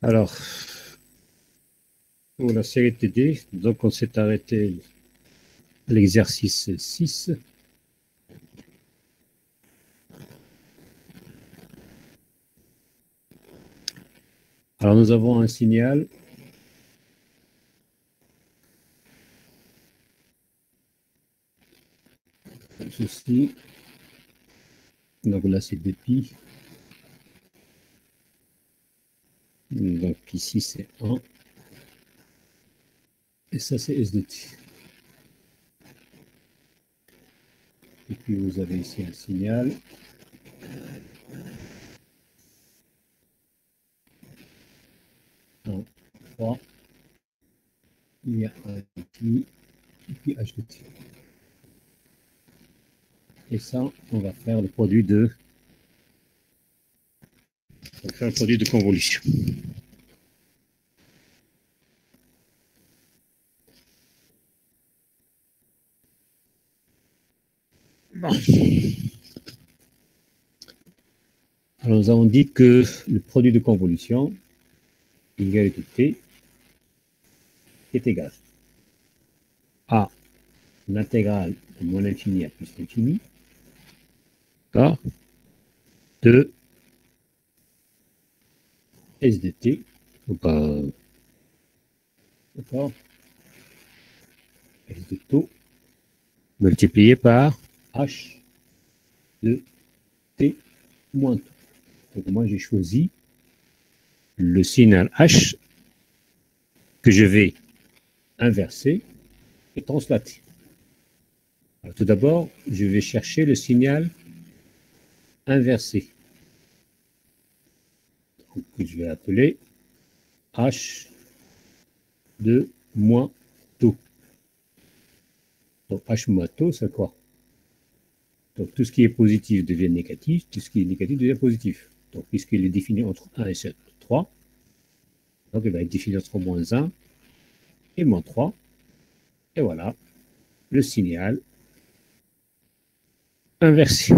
Alors, pour la série TD, donc on s'est arrêté à l'exercice 6. Alors, nous avons un signal comme ceci. Donc là, c'est 2π. Donc ici, c'est 1. Et ça, c'est S de t. Et puis, vous avez ici un signal. Un, 3. Il y a un t, et puis h de t. Et ça, on va faire le produit de... On va faire le produit de convolution. Bon. Alors, nous avons dit que le produit de convolution, l'égalité t, est égal à l'intégrale de moins l'infini à plus l'infini, d'accord, de S de t, d'accord, S de taux, multiplié par H de t moins taux. Donc moi j'ai choisi le signal H que je vais inverser et translater. Alors, tout d'abord, je vais chercher le signal inversé. Donc, je vais appeler H de moins taux. Donc H moins taux, c'est quoi? Donc tout ce qui est positif devient négatif, tout ce qui est négatif devient positif. Donc puisqu'il est défini entre 1 et 3, donc il va être défini entre moins 1 et moins 3. Et voilà le signal inversé.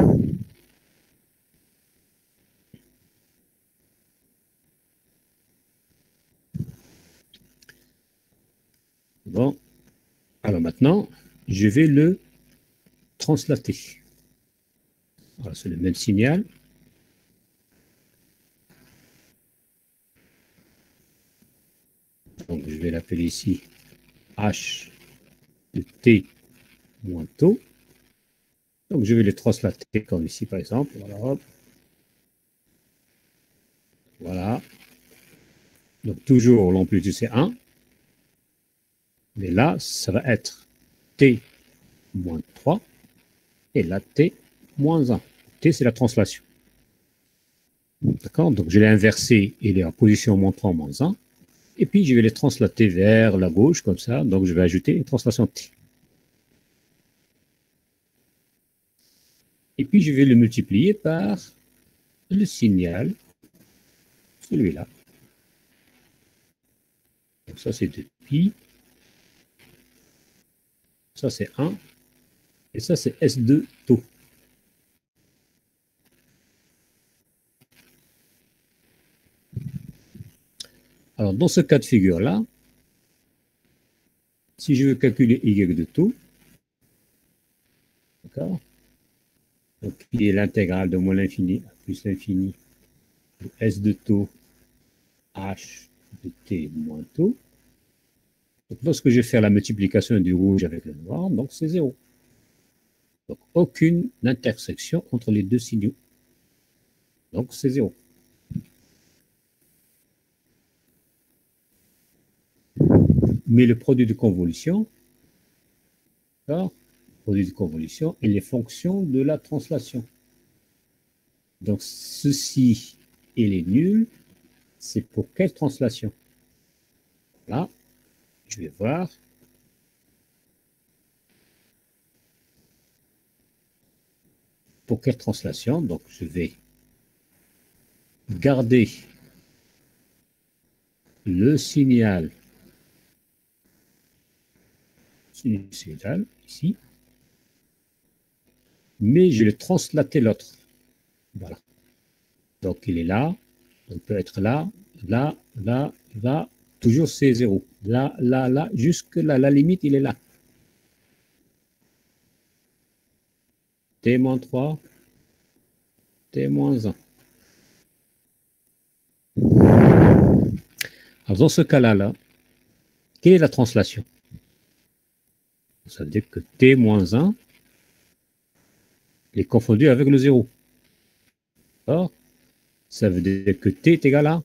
Bon, alors maintenant, je vais le translater. Voilà, c'est le même signal. Donc je vais l'appeler ici H de t moins taux. Donc je vais le translater comme ici par exemple. Voilà, hop. Voilà. Donc toujours l'amplitude c'est 1. Mais là, ça va être t moins 3 et là t moins 1. T c'est la translation. D'accord? Donc je l'ai inversé, il est en position moins 3, moins 1. Et puis je vais les translater vers la gauche comme ça. Donc je vais ajouter une translation t. Et puis je vais le multiplier par le signal, celui-là. Donc ça c'est 2π. Ça c'est 1. Et ça c'est S2 taux. Alors dans ce cas de figure-là, si je veux calculer Y de taux, d'accord, donc qui est l'intégrale de moins l'infini à plus l'infini de S de taux H de T moins taux. Donc lorsque je vais faire la multiplication du rouge avec le noir, donc c'est 0. Donc aucune intersection entre les deux signaux. Donc c'est 0. Mais le produit de convolution, d'accord, le produit de convolution, il est fonction de la translation. Donc ceci, il est nul. C'est pour quelle translation? Là, je vais voir. Pour quelle translation? Donc je vais garder le signal sinusoïdal ici, mais je vais translater l'autre. Voilà. Donc il est là, il peut être là, là, là, là, toujours c'est 0. Là, là, là, jusque là, la limite, il est là. T-3, T-1. Alors, dans ce cas-là, là, quelle est la translation? Ça veut dire que T-1 est confondu avec le 0. Or, ça veut dire que T est égal à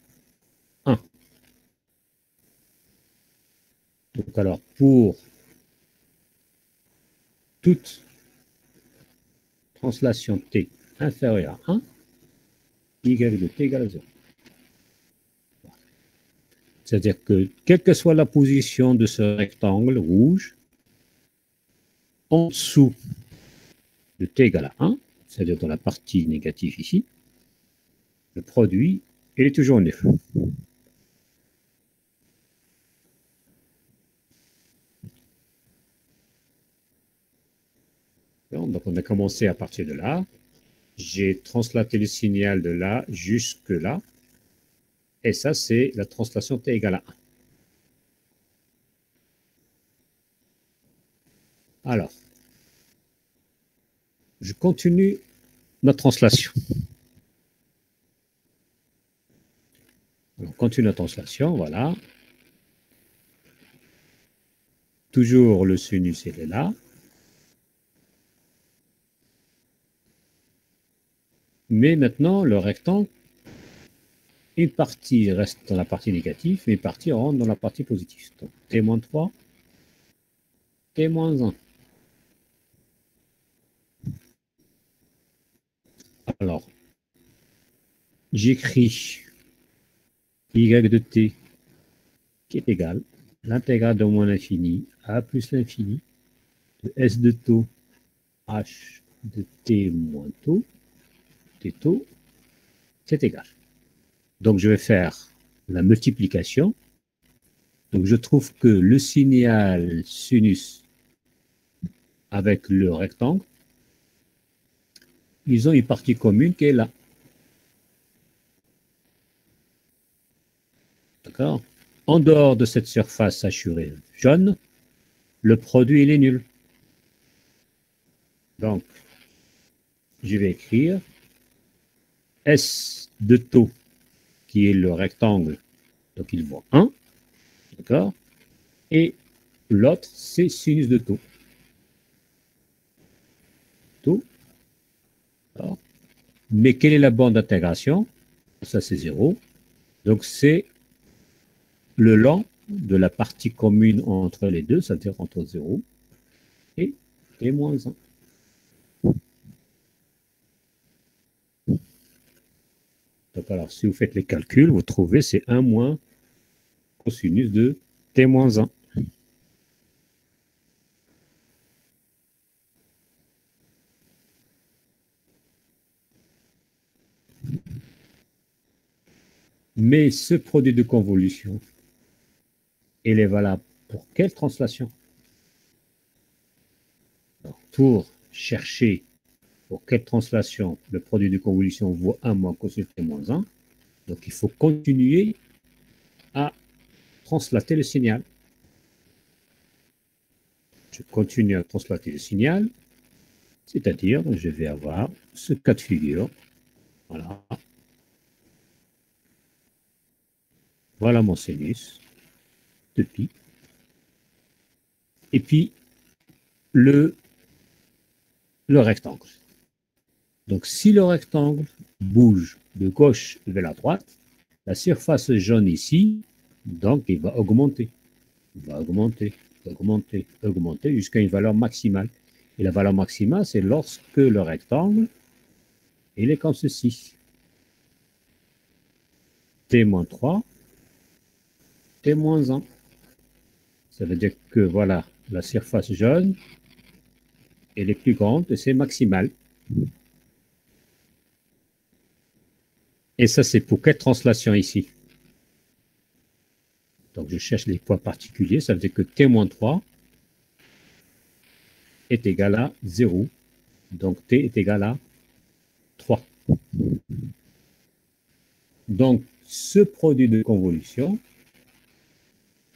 1. Donc, alors, pour toute translation T inférieure à 1, y de T égale à 0. C'est-à-dire que, quelle que soit la position de ce rectangle rouge, en dessous de T égale à 1, c'est-à-dire dans la partie négative ici, le produit, il est toujours nul. Donc, on a commencé à partir de là. J'ai translaté le signal de là jusque là. Et ça, c'est la translation T égale à 1. Alors, je continue ma translation. On continue la translation, voilà. Toujours le sinus, il est là. Mais maintenant, le rectangle, une partie reste dans la partie négative, et une partie rentre dans la partie positive. Donc, T-3, T-1. Alors, j'écris y de t qui est égal à l'intégrale de moins l'infini a plus l'infini de s de taux h de t moins taux, t taux, c'est égal. Donc, je vais faire la multiplication. Donc, je trouve que le signal sinus avec le rectangle, ils ont une partie commune qui est là. D'accord? En dehors de cette surface saturée jaune, le produit, il est nul. Donc, je vais écrire S de taux, qui est le rectangle, donc il vaut 1, d'accord? Et l'autre, c'est sinus de taux. Taux, d'accord? Mais quelle est la bande d'intégration? Ça, c'est 0. Donc, c'est le long de la partie commune entre les deux, c'est-à-dire entre 0 et moins 1. Donc, alors, si vous faites les calculs, vous trouvez c'est 1 moins cosinus de T-1. Mais ce produit de convolution, il est valable pour quelle translation? Alors, pour chercher pour quelle translation le produit de convolution vaut 1 moins cosinus de moins 1, donc il faut continuer à translater le signal. Je continue à translater le signal, c'est-à-dire je vais avoir ce cas de figure. Voilà. Voilà mon sinus de pi. Et puis le rectangle. Donc si le rectangle bouge de gauche vers la droite, la surface jaune ici, donc il va augmenter. Il va augmenter, augmenter, augmenter jusqu'à une valeur maximale. Et la valeur maximale, c'est lorsque le rectangle, il est comme ceci. T-3, T-1. Ça veut dire que voilà, la surface jaune, elle est plus grande et c'est maximal. Et ça, c'est pour quelle translation ici? Donc, je cherche les points particuliers. Ça veut dire que T-3 est égal à 0. Donc, T est égal à 3. Donc, ce produit de convolution,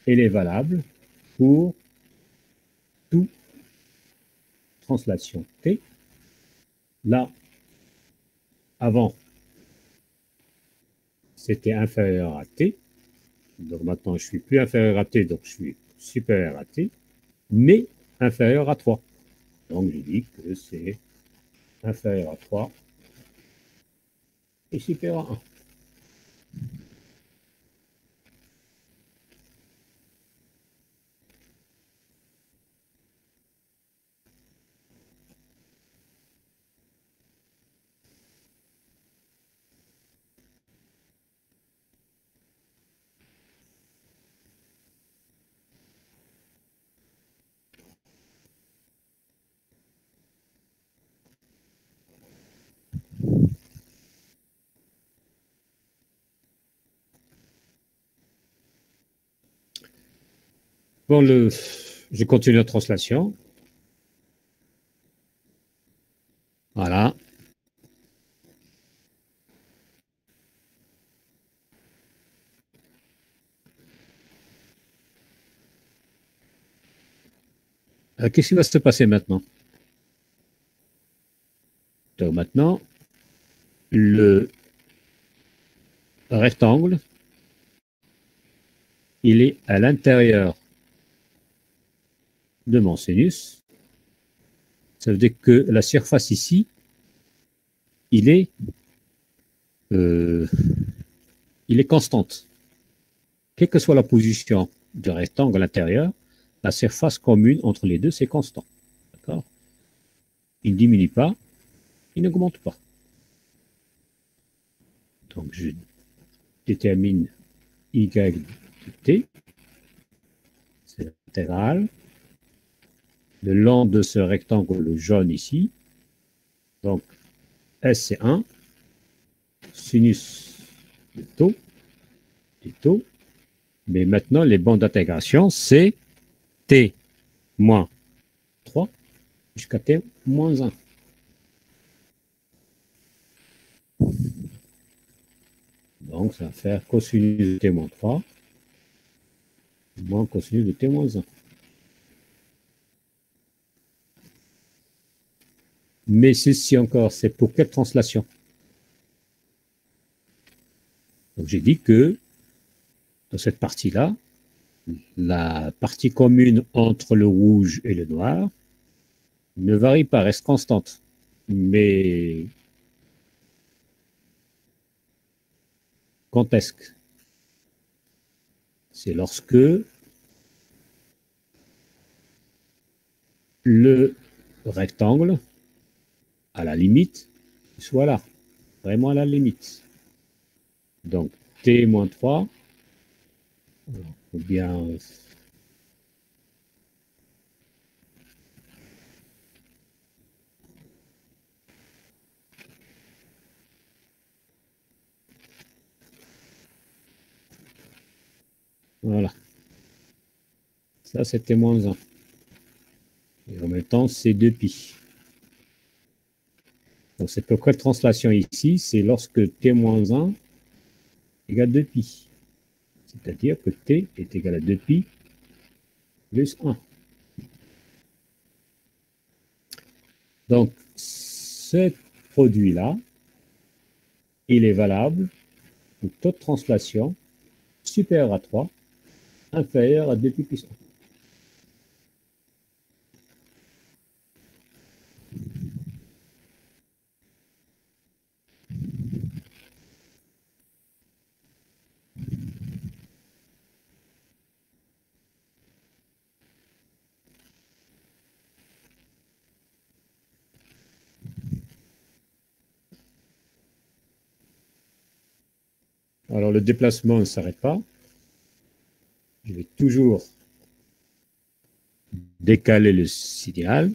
il est valable pour toute translation t. Là, avant, c'était inférieur à t. Donc maintenant, je suis plus inférieur à t, donc je suis supérieur à t, mais inférieur à 3. Donc je dis que c'est inférieur à 3 et supérieur à 1. Bon, je continue la translation. Voilà. Qu'est-ce qui va se passer maintenant? Donc maintenant, le rectangle, il est à l'intérieur de mon sinus. Ça veut dire que la surface ici, il est constante. Quelle que soit la position du rectangle à l'intérieur, la surface commune entre les deux, c'est constant. D'accord? Il ne diminue pas, il n'augmente pas. Donc je détermine y de t, c'est l'intégrale, le long de ce rectangle jaune ici. Donc S c'est 1, sinus de tau, mais maintenant les bandes d'intégration c'est t moins 3 jusqu'à t moins 1. Donc ça va faire cosinus de t moins 3 moins cosinus de t moins 1. Mais ceci encore, c'est pour quelle translation? Donc j'ai dit que dans cette partie-là, la partie commune entre le rouge et le noir ne varie pas, reste constante. Mais quand est-ce que? C'est lorsque le rectangle, à la limite, soit là, vraiment à la limite. Donc t-3, ou bien voilà. Ça, c'était moins 1. Et en même temps, c'est 2pi. Donc, cette pourquoi translation ici, c'est lorsque t-1 égale 2pi. C'est-à-dire que t est égal à 2pi plus 1. Donc, ce produit-là, il est valable pour toute translation supérieure à 3, inférieure à 2pi plus 1. Alors, le déplacement ne s'arrête pas. Je vais toujours décaler le signal.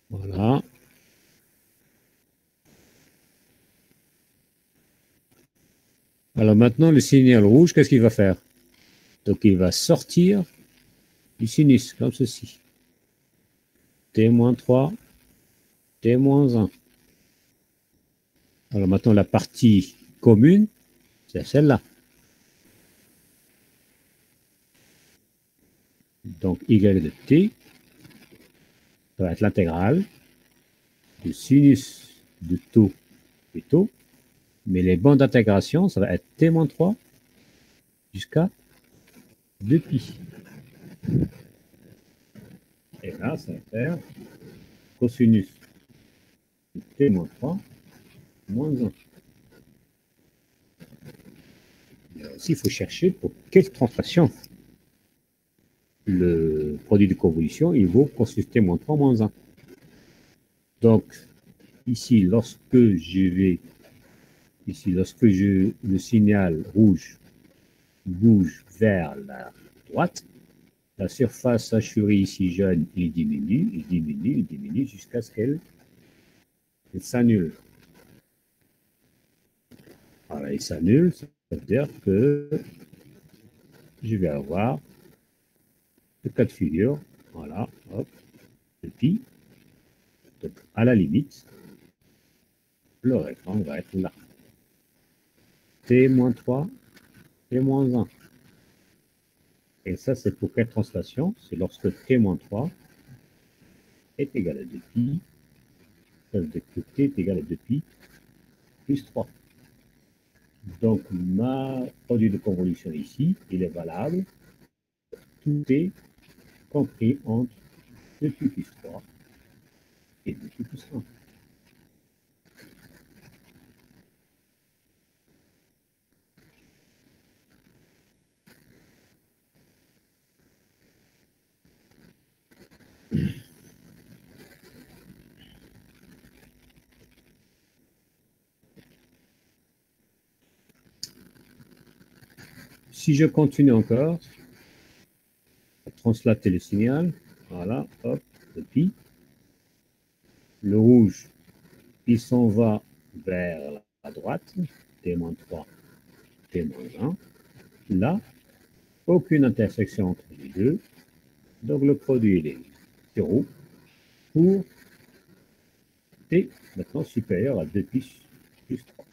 Voilà. Alors maintenant, le signal rouge, qu'est-ce qu'il va faire? Donc, il va sortir du sinus, comme ceci. T-3, T-1. Alors maintenant, la partie commune, C'est celle-là. Donc, y de t, ça va être l'intégrale de sinus de taux et taux. Mais les bandes d'intégration, ça va être t-3 jusqu'à 2pi. Et là, ça va faire cosinus de t-3 moins 1. Aussi, il faut chercher pour quelle translation le produit de convolution, il vaut cosinus t-3 moins 1. Donc, ici, lorsque le signal rouge bouge vers la droite, la surface assurée ici jaune, il diminue jusqu'à ce qu'elle s'annule. Voilà, il s'annule, ça veut dire que je vais avoir le cas de figure, voilà, hop, le pi. Donc, à la limite, le rectangle va être là. T-3, T-1. Et ça, c'est pour quelle translation? C'est lorsque T-3 est égal à 2pi, ça veut dire que T est égal à 2pi plus 3. Donc, ma produit de convolution ici, il est valable. Tout est compris entre 2pi plus 3 et 2pi plus 1. Si je continue encore, à translater le signal, voilà, hop, le pi. Le rouge, il s'en va vers la droite, T-3, T-1. Là, aucune intersection entre les deux. Donc le produit il est 0 pour T maintenant supérieur à 2pi plus 3.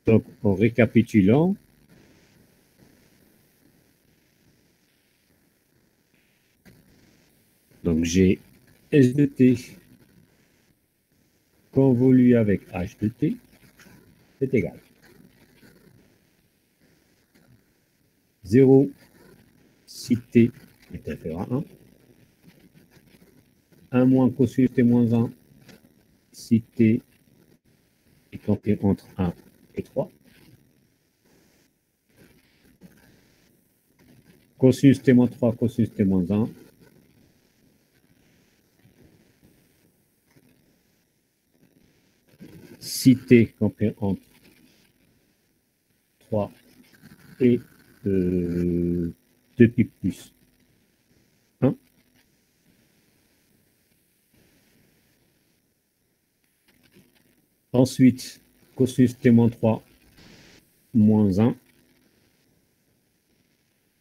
Donc en récapitulant, donc j'ai S de t convolu avec H de t, c'est égal. 0 si t est inférieur à 1. 1 moins cosinus t moins 1 si t est compris entre 1 et 3. Cosinus t moins 3, cosinus t moins 1. Si t compris entre 3 et 2pi plus 1. Ensuite, cosinus t-3 moins 1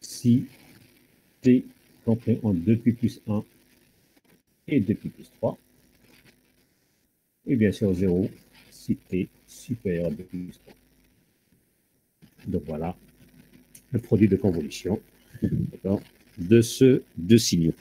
si t compris entre 2pi plus 1 et 2pi plus 3. Et bien sûr 0 si t supérieur à 2pi plus 3. Donc voilà le produit de convolution de ce deux signaux.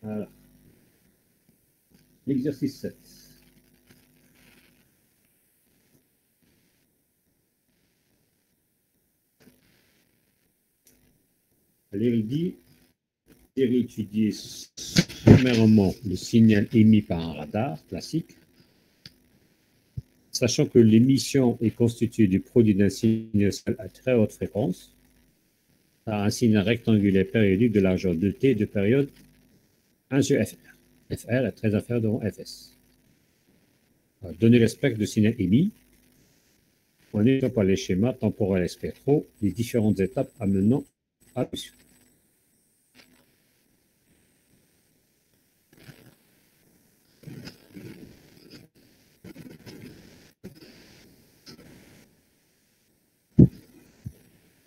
Voilà. L'exercice 7. Allez, il dit, j'ai réétudié Premièrement, le signal émis par un radar classique, sachant que l'émission est constituée du produit d'un signal à très haute fréquence par un signal rectangulaire périodique de largeur 2t de période 1 sur fr. Fr est très inférieur devant fs. Donner le spectre de signal émis en étant par les schémas temporels et spectraux les différentes étapes amenant à l'émission.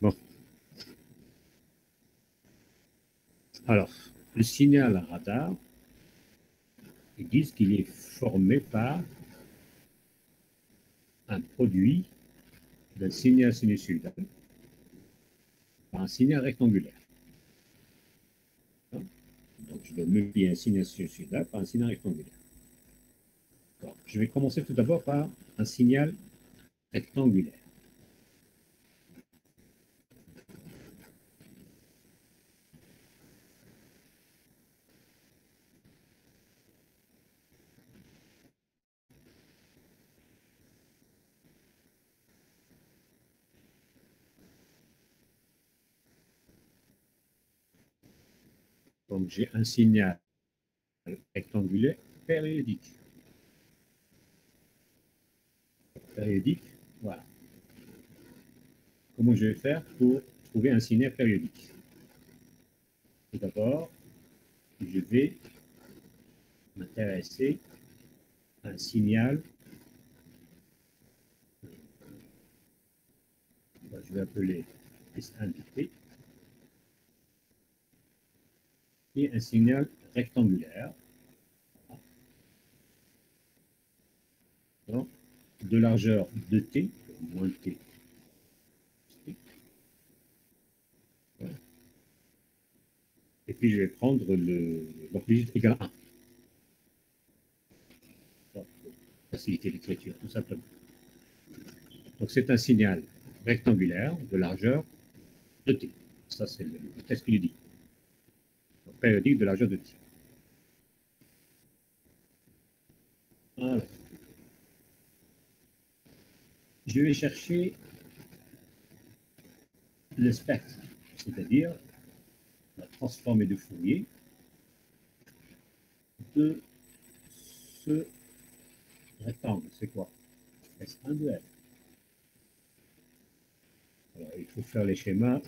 Bon. Alors, le signal radar, ils disent qu'il est formé par un produit d'un signal sinusoïdal par un signal rectangulaire. Donc, je dois multiplier un signal sinusoïdal par un signal rectangulaire. Alors, je vais commencer tout d'abord par un signal rectangulaire. Donc, j'ai un signal rectangulaire périodique. Périodique, voilà. Comment je vais faire pour trouver un signal périodique? Tout d'abord, je vais m'intéresser à un signal, je vais appeler S1 de T, et un signal rectangulaire, donc, de largeur 2T, moins T. Voilà. Et puis je vais prendre l'amplitude égale à 1. Pour faciliter l'écriture, tout simplement. Donc c'est un signal rectangulaire de largeur 2T. Ça, c'est le texte qui le dit. Donc, périodique de largeur 2T. Voilà. Je vais chercher le spectre, c'est-à-dire la transformée de Fourier de ce rectangle. C'est quoi? S1 de F. Alors, il faut faire les schémas.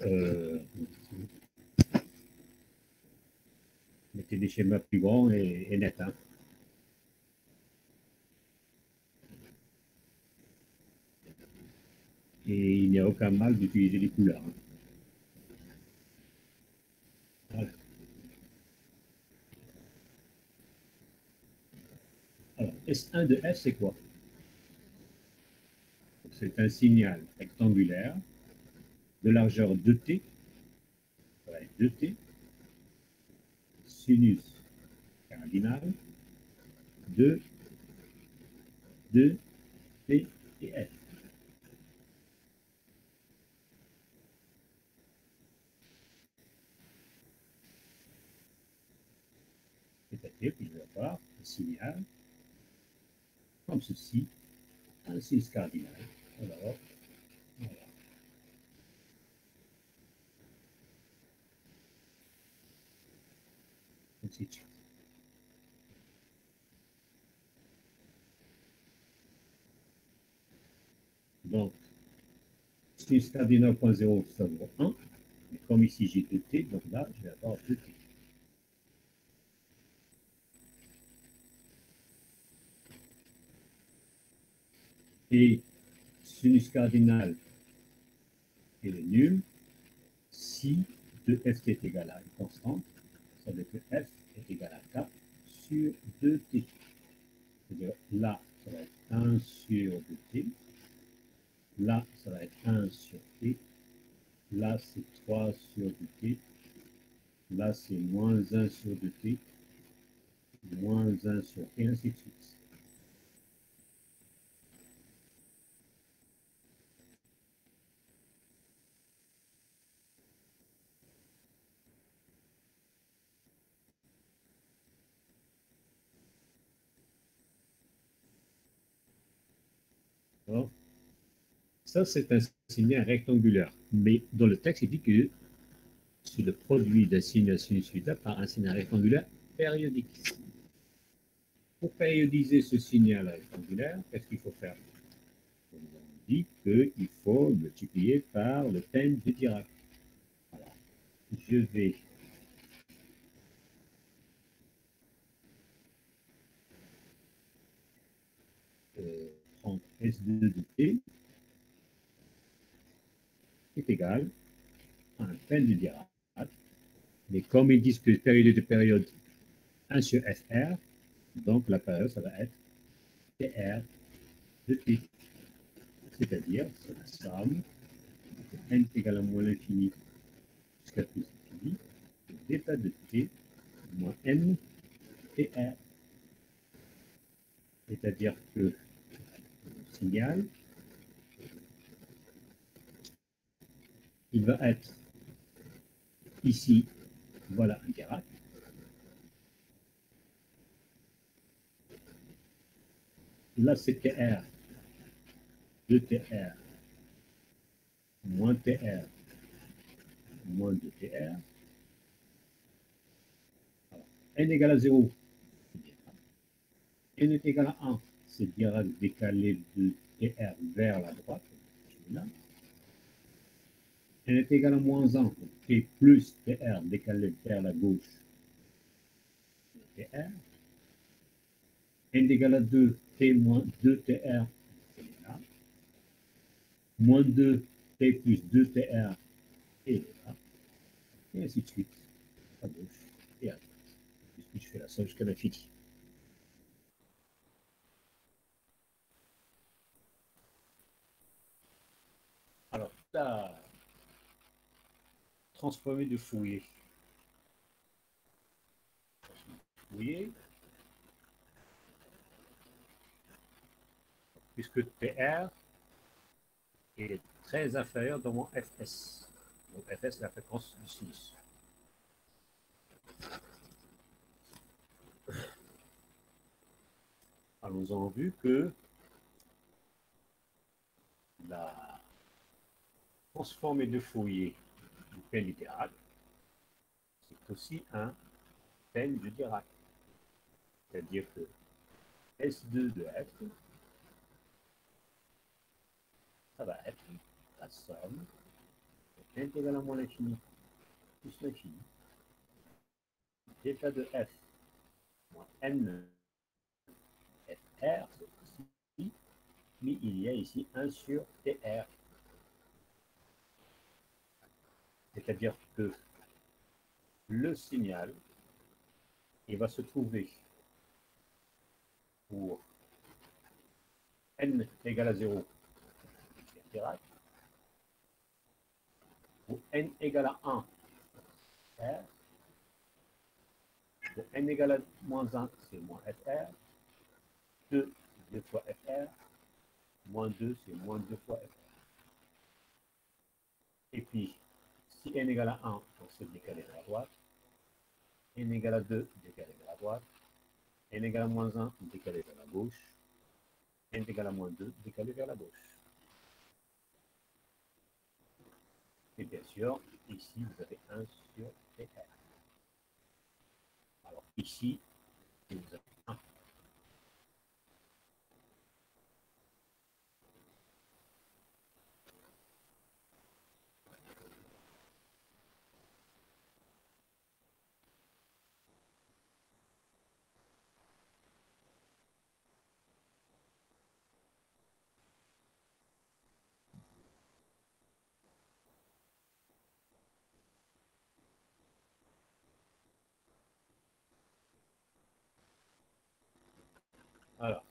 Mettez des schémas plus grands et nets. Hein. Et il n'y a aucun mal d'utiliser les couleurs. Hein. Voilà. Alors, S1 de F, c'est quoi? C'est un signal rectangulaire de largeur 2T, ouais, 2T, sinus cardinal de 2, T et F. C'est-à-dire qu'il va y avoir un signal comme ceci, un sinus cardinal. Alors, voilà. Ainsi de suite. Donc, sinus cardinal 0.0, ça vaut 1. Mais comme ici j'ai 2T, donc là, je vais avoir 2T. Et sinus cardinal est nul si 2ft est égal à une constante, ça veut dire que f est égal à 4 sur 2t. C'est-à-dire là, ça va être 1 sur 2t, là, ça va être 1 sur t, là, c'est 3 sur 2t, là, c'est moins 1 sur 2t, moins 1 sur t, et ainsi de suite. Alors, ça, c'est un signal rectangulaire. Mais dans le texte, il dit que c'est le produit d'un signal sinusoïdal par un signal rectangulaire périodique. Pour périodiser ce signal rectangulaire, qu'est-ce qu'il faut faire? On dit qu'il faut multiplier par le thème de Dirac. Voilà. Je vais prendre S2 de T est égal à un thème de Dirac. Mais comme ils disent que période de période 1 sur FR, donc la période, ça va être TR de T. C'est-à-dire, c'est la somme de n égale à moins l'infini jusqu'à plus l'infini, d'état de T moins n TR. C'est-à-dire que le signal, il va être ici, voilà un Dirac. Là, c'est TR, 2TR, moins TR, moins 2TR. Alors, n égale à 0, n est égal à 1, c'est Dirac décalé de TR vers la droite. Là. N est égal à moins 1, T plus TR décalé vers la gauche. TR. N égale à 2, T moins 2TR. Là. Moins 2, T plus 2TR. Et là. Et ainsi de suite. À gauche et à droite. Puisque je fais la somme jusqu'à l'infini. Alors, la transformé de Fourier. Fourier, puisque TR est très inférieur dans mon FS. Donc FS, c'est la fréquence du sinus. Alors, nous avons vu que la transformée de Fourier du thème du Dirac, c'est aussi un thème de Dirac. C'est-à-dire que S2 de F, ça va être la somme de n égale à moins l'infini plus l'infini d'état de F moins n FR, ici, mais il y a ici 1 sur TR. C'est-à-dire que le signal, il va se trouver pour n égale à 0, pour n égale à 1, R, pour n égale à moins 1, c'est moins FR, 2, 2 fois FR, moins 2, c'est moins 2 fois FR. Et puis, si n égale à 1, on se décaler vers la droite, n égale à 2, décaler vers la droite, n égale à moins 1, décaler vers la gauche, n égale à moins 2, décaler vers la gauche. Et bien sûr, ici, vous avez 1 sur TR. Alors ici, vous avez 1. Alors,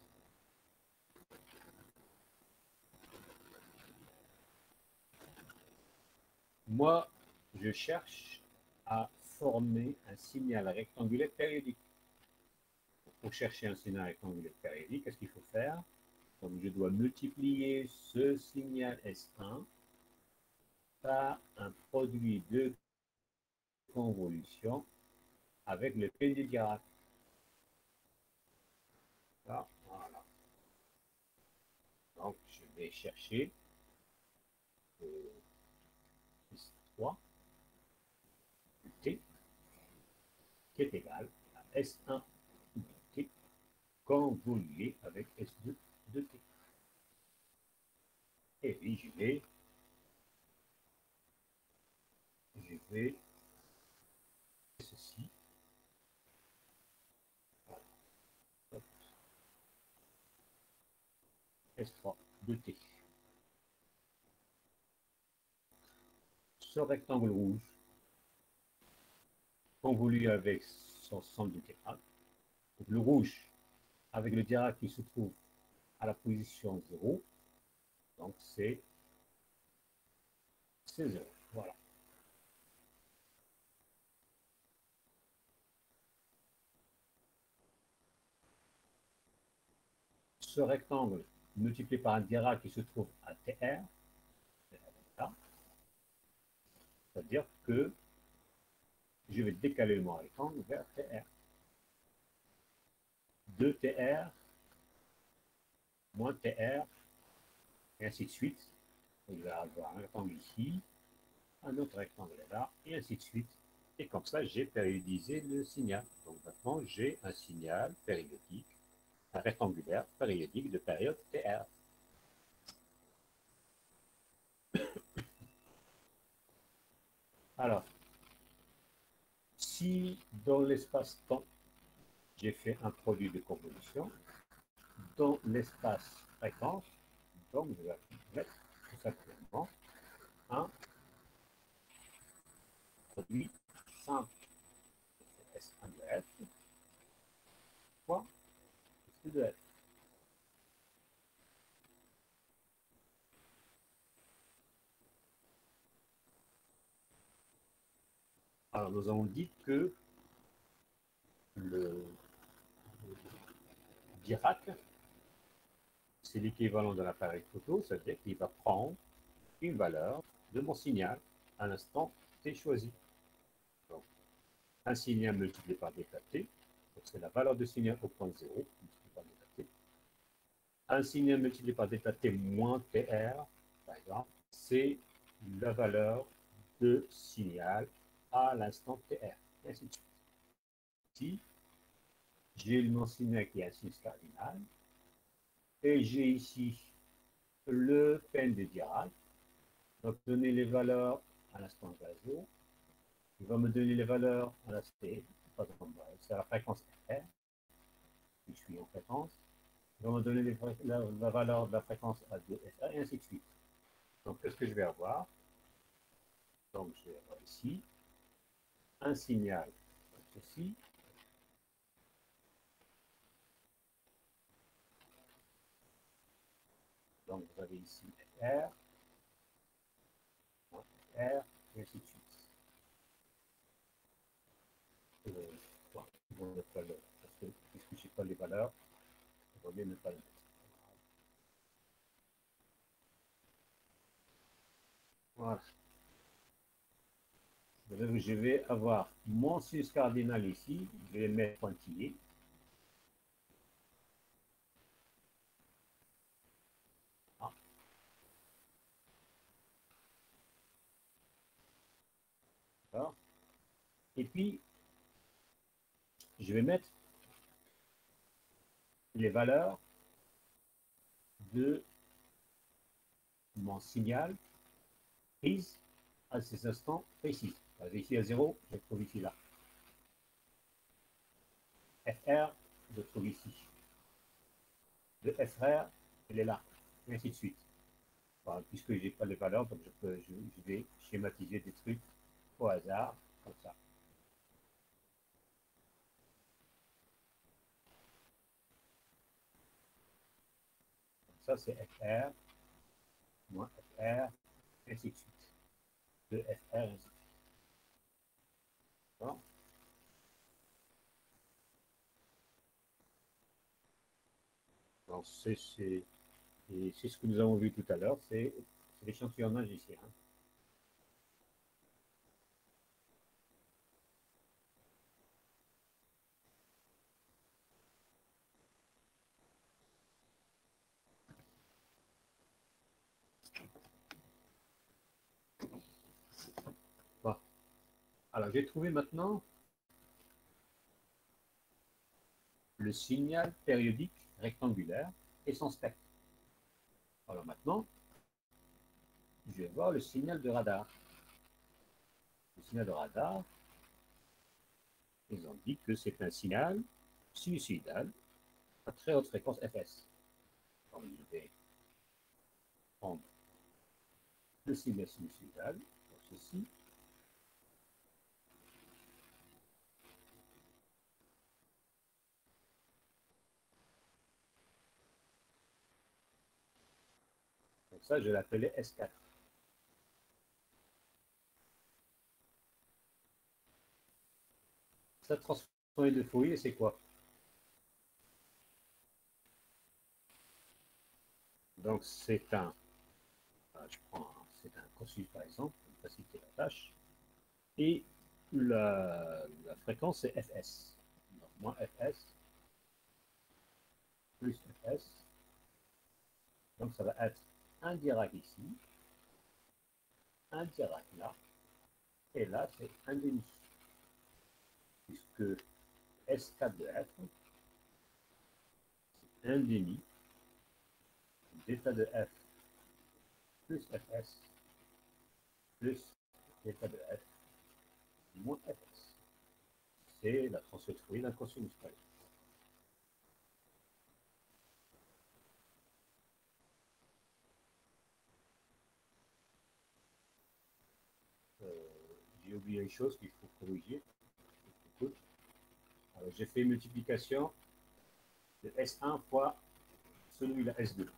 moi, je cherche à former un signal rectangulaire périodique. Pour chercher un signal rectangulaire périodique, qu'est-ce qu'il faut faire? Donc, je dois multiplier ce signal S1 par un produit de convolution avec le P de Dirac. Voilà. Donc, je vais chercher S3 de T qui est égal à S1 de T convolué avec S2 de T. Et puis, je vais ceci. Voilà. S3 de T. Ce rectangle rouge convolu avec son centre de Dirac. Le rouge avec le Dirac qui se trouve à la position 0. Donc c'est 0. Voilà. Ce rectangle multiplié par un Dirac qui se trouve à TR, c'est-à-dire que je vais décaler mon rectangle vers TR. 2TR moins TR, et ainsi de suite. Il va avoir un rectangle ici, un autre rectangle là, et ainsi de suite. Et comme ça, j'ai périodisé le signal. Donc maintenant, j'ai un signal périodique, un rectangulaire périodique de période TR. Alors, si dans l'espace-temps, j'ai fait un produit de convolution, dans l'espace fréquence, donc je vais mettre tout simplement un produit simple S1 de F fois S2 de F. Alors nous avons dit que le Dirac, c'est l'équivalent de l'appareil photo, c'est-à-dire qu'il va prendre une valeur de mon signal à l'instant t choisi. Donc, un signal multiplié par delta t, c'est la valeur de signal au point 0, multiplié par delta t. Un signal multiplié par delta t moins tr, par exemple, c'est la valeur de signal à l'instant tr, et ainsi de suite. Ici, j'ai mon signal qui est un signe cardinal, et j'ai ici le peine de Dirac. Donc, donner les valeurs à l'instant 0. Il va me donner les valeurs à la c'est la fréquence R, je suis en fréquence. Il va me donner la valeur de la fréquence A2, FR, et ainsi de suite. Donc, qu'est-ce que je vais avoir? Donc, je vais avoir ici un signal comme ceci. Donc, vous avez ici FR, FR, et ainsi de suite. Bon, parce que puisque je n'ai pas les valeurs, il vaut mieux ne pas les mettre. Voilà. Je vais avoir mon sus cardinal ici, je vais le mettre pointillé. Ah. Et puis, je vais mettre les valeurs de mon signal prise à ces instants précis. Ici à 0, je trouve ici là. FR, je trouve ici. Le FR, elle est là. Et ainsi de suite. Voilà, puisque je n'ai pas les valeurs, donc je vais schématiser des trucs au hasard, comme ça. Ça, c'est FR, moins FR, et ainsi de suite. De FR, et ainsi de suite. Bon. Donc, c'est ce que nous avons vu tout à l'heure, c'est l'échantillonnage ici. Hein. Voilà, j'ai trouvé maintenant le signal périodique rectangulaire et son spectre. Alors maintenant, je vais voir le signal de radar. Le signal de radar, ils ont dit que c'est un signal sinusoïdal à très haute fréquence fs. Donc je vais prendre le signal sinusoïdal, comme ceci. Donc ça, je l'appelais S4. Ça transformé de Fourier, c'est quoi? Donc c'est un, c'est un cosinus par exemple, pour faciliter la tâche, et la fréquence c'est Fs. Donc moins Fs plus Fs, donc ça va être un Dirac ici, un Dirac là, et là c'est un demi, puisque S4 de F, c'est un demi d'état de F plus Fs plus d'état de F moins Fs. C'est la transfert de Fourier d'un cosinus près. J'ai oublié une chose qu'il faut corriger. J'ai fait une multiplication de S1 fois celui-là S2.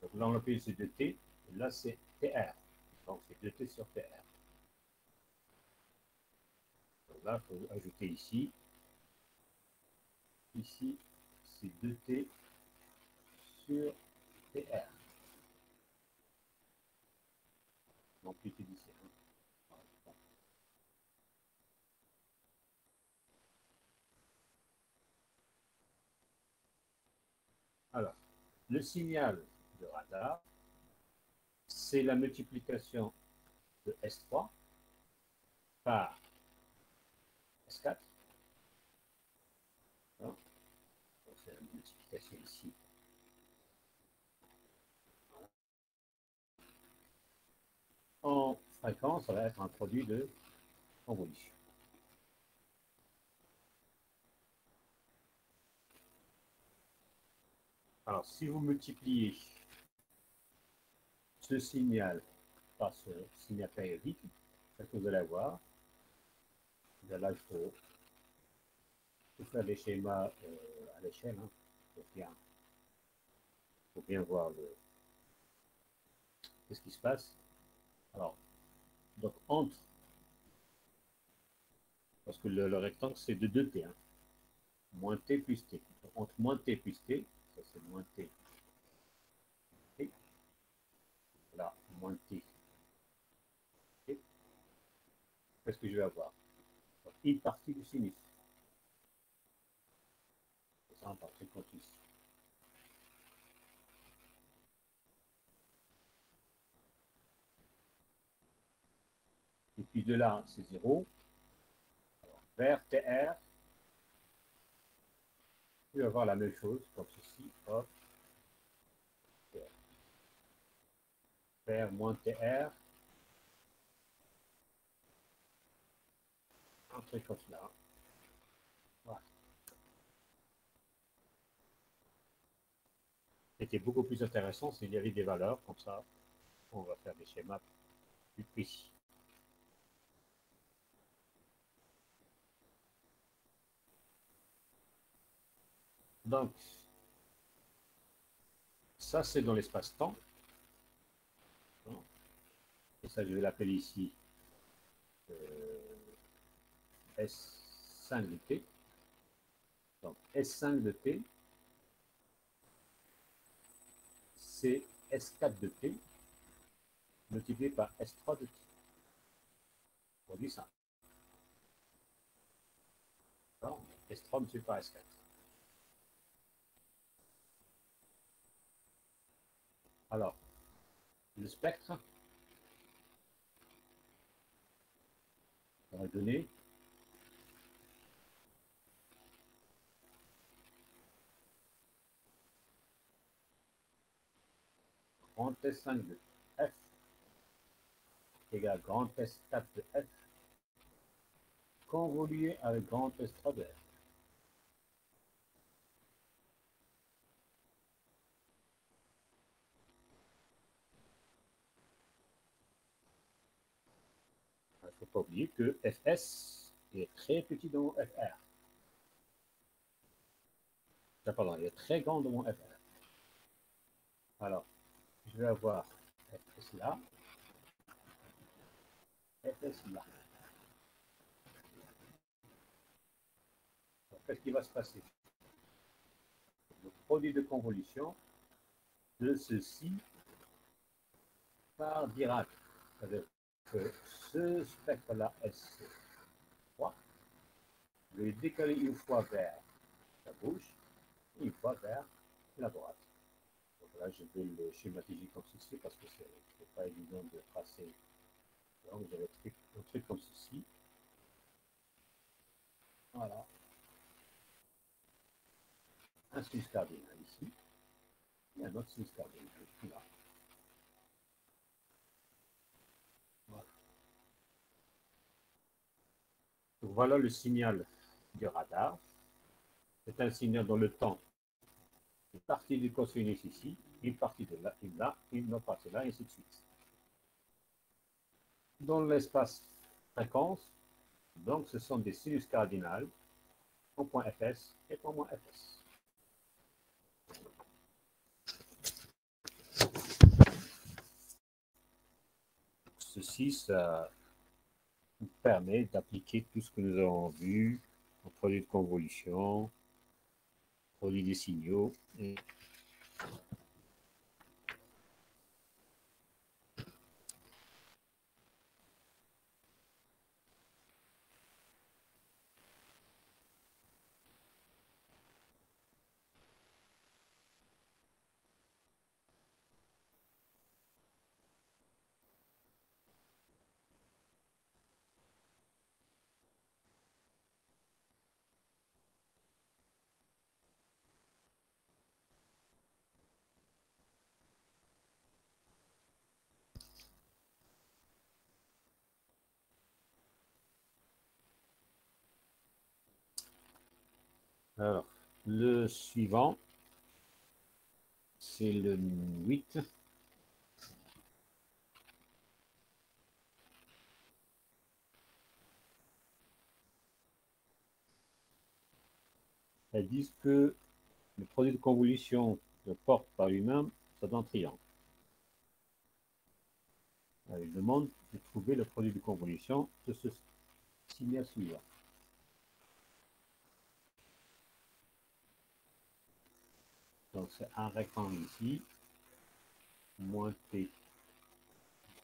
Donc là, on l'appelle c'est 2T, et là, c'est TR. Donc, c'est 2T sur TR. Donc là, il faut ajouter ici. Ici, c'est 2T sur TR. L'amplitude ici. Alors, le signal de radar, c'est la multiplication de S3 par S4. Donc, c'est la multiplication ici. En fréquence, ça va être un produit de convolution. Alors, si vous multipliez ce signal par ce signal périodique, c'est ce que vous allez avoir. Là, il faut faire des schémas à l'échelle, hein, pour bien voir ce qui se passe. Alors, donc entre, parce que le rectangle c'est de 2t, hein, moins t plus t. Donc, entre moins t plus t, ça c'est moins t, t, là, moins t, t, qu'est-ce que je vais avoir? Donc, une partie du sinus. C'est ça en partie continue. Et puis de là, c'est 0. Vers TR, je vais avoir la même chose, comme ceci, hop, vers moins TR, un truc comme cela. Voilà. C'était beaucoup plus intéressant s'il y avait des valeurs comme ça. On va faire des schémas plus précis. Donc, ça c'est dans l'espace-temps. Et ça, je vais l'appeler ici S5 de t. Donc, S5 de t, c'est S4 de t multiplié par S3 de t. On dit ça. Alors, S3 multiplié par S4. Alors, le spectre, Ça va donner grand S5 de F égale grand S4 de F convolué avec grand S3 de F. Il ne faut pas oublier que Fs est très petit dans mon FR. Pardon, il est très grand dans mon FR. Alors, je vais avoir Fs là, Fs là. Qu'est-ce qui va se passer? Le produit de convolution de ceci par Dirac. C'est-à-dire que ce spectre-là, S3, je vais décaler une fois vers la gauche et une fois vers la droite. Donc là, je vais le schématiser comme ceci parce que ce n'est pas évident de tracer. Donc, je vais un truc comme ceci. Voilà. Un sinus cardinal ici. Et un autre sinus cardinal là. Voilà. Donc, voilà le signal du radar. C'est un signal dans le temps. Une partie du cosinus ici, une partie de là, une autre partie là, et ainsi de suite. Dans l'espace fréquence, donc ce sont des sinus cardinales au point Fs et au moins Fs. Ceci, ça nous permet d'appliquer tout ce que nous avons vu en produit de convolution, produit des signaux. Et alors, le suivant, c'est le 8. Elles disent que le produit de convolution de porte par lui-même, ça donne un triangle. Alors, il demande de trouver le produit de convolution de ce signal suivant. Donc c'est un rectangle ici, moins t,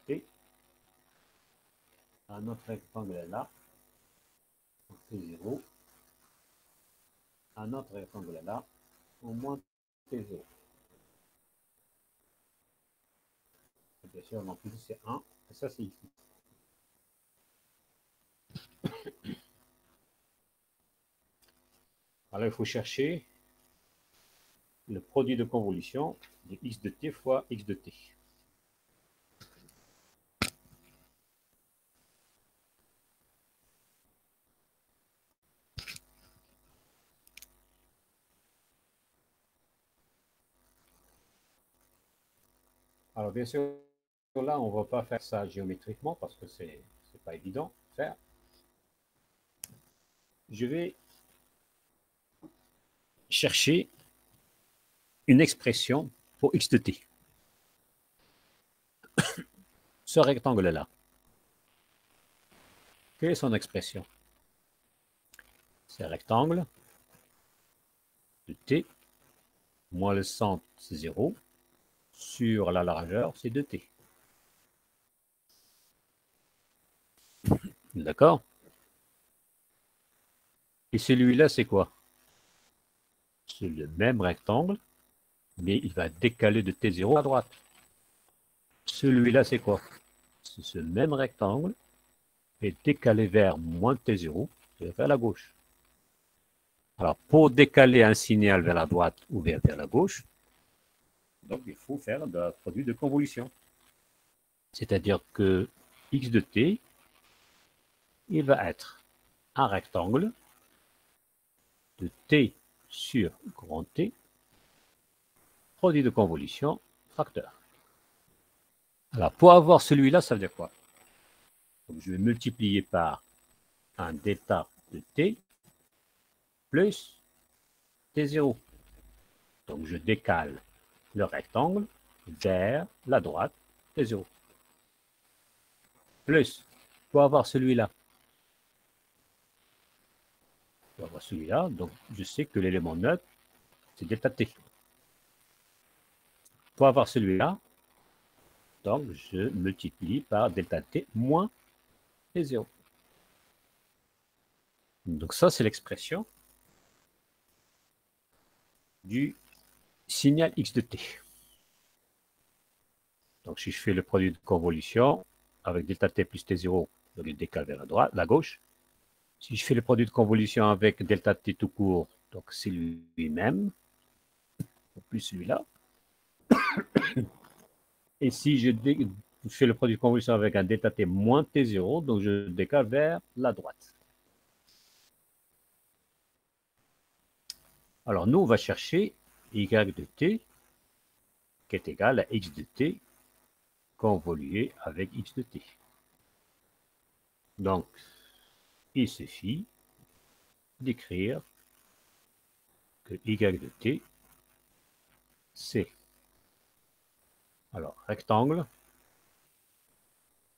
t. Un autre rectangle est là, t0. Un autre rectangle est là, au moins t0. Et bien sûr, donc ici c'est 1, et ça c'est ici. Alors il faut chercher le produit de convolution de x de t fois x de t. Alors bien sûr, là on ne va pas faire ça géométriquement parce que c'est pas évident à faire. Je vais chercher une expression pour x de t. Ce rectangle-là. Quelle est son expression? C'est un rectangle de t, moins le centre, c'est 0, sur la largeur, c'est 2t. D'accord? Et celui-là, c'est quoi? C'est le même rectangle, mais il va décaler de t0 à droite. Celui-là, c'est quoi? C'est ce même rectangle, et décaler vers moins t0, c'est vers la gauche. Alors, pour décaler un signal vers la droite ou vers la gauche, donc il faut faire le produit de convolution. C'est-à-dire que x de t, il va être un rectangle de t sur grand T, produit de convolution, facteur. Alors, pour avoir celui-là, ça veut dire quoi? Donc, je vais multiplier par un delta de t plus t0. Donc, je décale le rectangle vers la droite t0. Plus, pour avoir celui-là, donc je sais que l'élément neutre, c'est delta t. Pour avoir celui-là, donc je multiplie par delta t moins t0. Donc ça, c'est l'expression du signal x de t. Donc si je fais le produit de convolution avec delta t plus t0, donc il décale vers la droite, la gauche. Si je fais le produit de convolution avec delta t tout court, donc c'est lui-même, plus celui-là. Et si je fais le produit de convolution avec un delta t moins t0, donc je décale vers la droite. Alors nous, on va chercher y de t qui est égal à x de t convolué avec x de t. Donc, il suffit d'écrire que y de t, c'est alors rectangle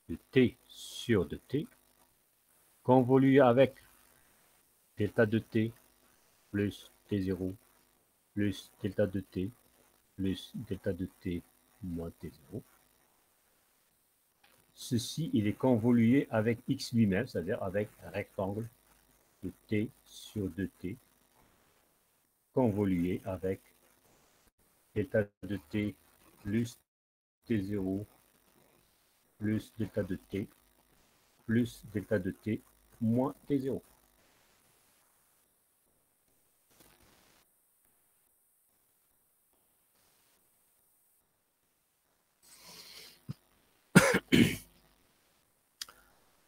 de t sur de t convolué avec delta de t plus t0 plus delta de t plus delta de t moins t0. Ceci, il est convolué avec x lui-même, c'est-à-dire avec un rectangle de t sur 2t convolué avec delta de t plus t0 plus delta de t plus delta de t moins t0.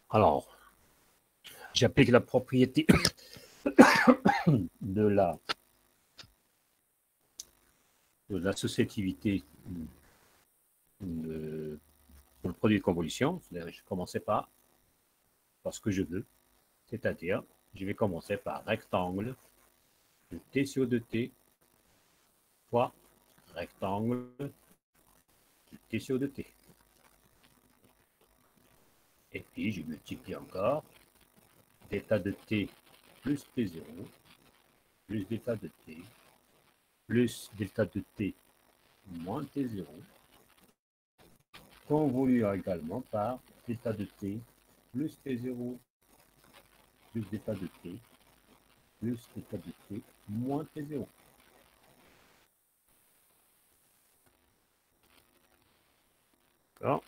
Alors, j'applique la propriété de l'associativité pour le produit de convolution. Je commençais par ce que je veux, c'est-à-dire je vais commencer par rectangle de t sur 2t fois rectangle de t sur 2t. Et puis je multiplie encore delta de t plus t0 plus delta de t plus delta de t moins t0 convolu également par delta de t plus t0 plus delta de t plus delta de t moins t0.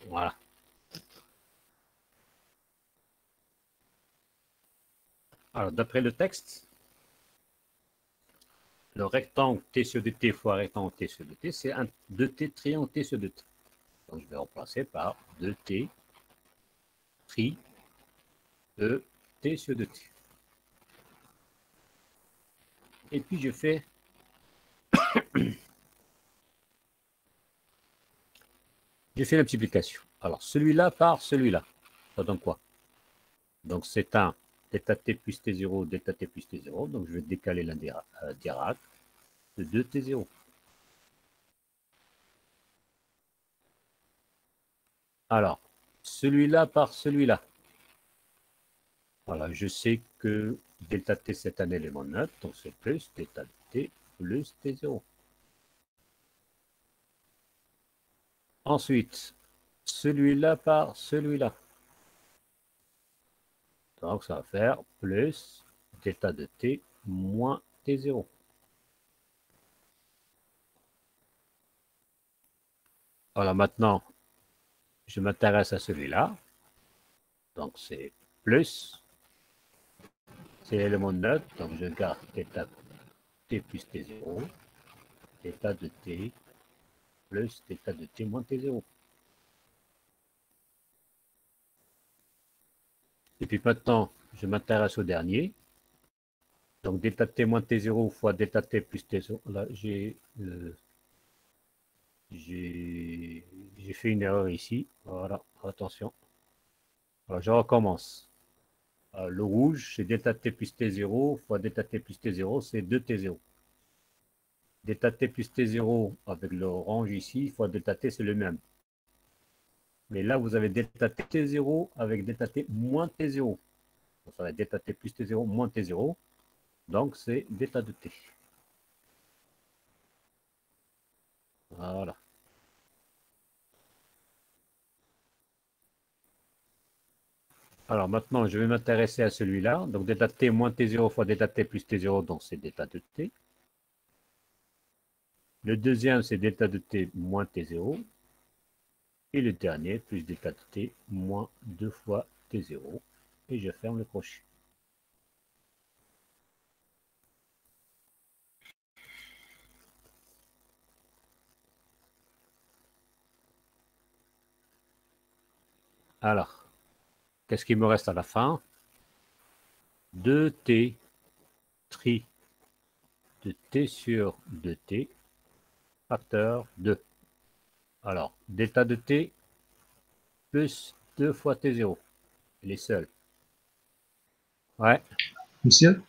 Voilà. Alors, d'après le texte, le rectangle t sur dt fois rectangle t sur dt, c'est un 2t triangle t sur 2t. Donc, je vais remplacer par 2t tri de t sur 2t. Et puis, je fais la multiplication. Alors, celui-là par celui-là. Ça donne quoi? Donc, c'est un delta t plus t0, delta t plus t0. Donc, je vais décaler la Dirac de 2t0. Alors, celui-là par celui-là. Voilà, je sais que delta t, c'est un élément neutre, donc c'est plus delta t plus t0. Ensuite, celui-là par celui-là. Donc, ça va faire plus delta de t moins t0. Voilà, maintenant, je m'intéresse à celui-là. Donc, c'est plus, c'est l'élément neutre, donc je garde θ t plus t0, θ de t plus θ de t moins t0. Et puis maintenant, je m'intéresse au dernier. Donc θ t moins t0 fois θ t plus t0. Là, j'ai fait une erreur ici. Voilà, attention. Alors, je recommence. Alors, le rouge, c'est θ t plus t0 fois θ t plus t0, c'est 2t0. Θ t plus t0 avec l'orange ici fois θ t, c'est le même. Mais là, vous avez θ t0 avec θ t moins t0. Donc, ça va être θ t plus t0 moins t0. Donc, c'est θ de t. Voilà. Alors maintenant, je vais m'intéresser à celui-là. Donc θ t moins t0 fois θ t plus t0, donc c'est θ de t. Le deuxième, c'est θ de t moins t0. Et le dernier, plus θ de t moins 2 fois t0. Et je ferme le crochet. Alors, qu'est-ce qui me reste à la fin? 2t tri de t sur 2t facteur 2. Alors, θ de t plus 2 fois t0. Il est seul. Ouais. Monsieur,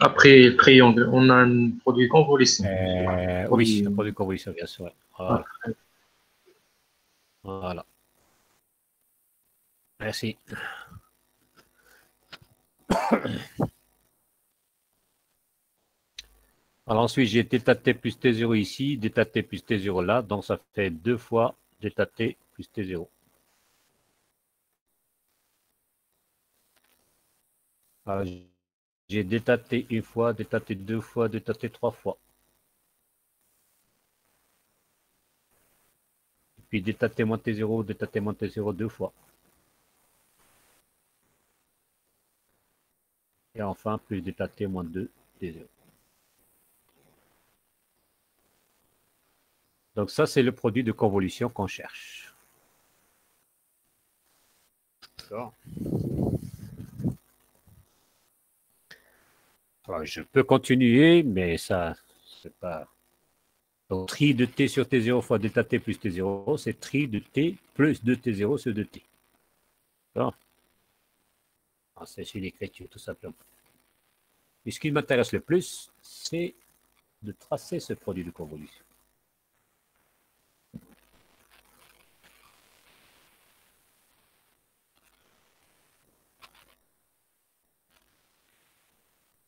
après le triangle, on a un produit convolution. Oui, le produit convolution, bien sûr. Voilà. Voilà. Merci. Alors ensuite, j'ai θ t plus t0 ici, θ t plus t0 là, donc ça fait 2 fois θ t plus t0. Alors, j'ai θ t une fois, θ t deux fois, θ t trois fois. Et puis θ t moins t0, θ t moins t0 deux fois. Et enfin, plus θ t moins 2 t0. Donc ça, c'est le produit de convolution qu'on cherche. D'accord. Alors, je peux continuer, mais ça, c'est pas... Donc, tri de t sur t0 fois θ t plus t0, c'est tri de t plus 2t0 sur 2t. D'accord. C'est sur l'écriture, tout simplement. Et ce qui m'intéresse le plus, c'est de tracer ce produit de convolution.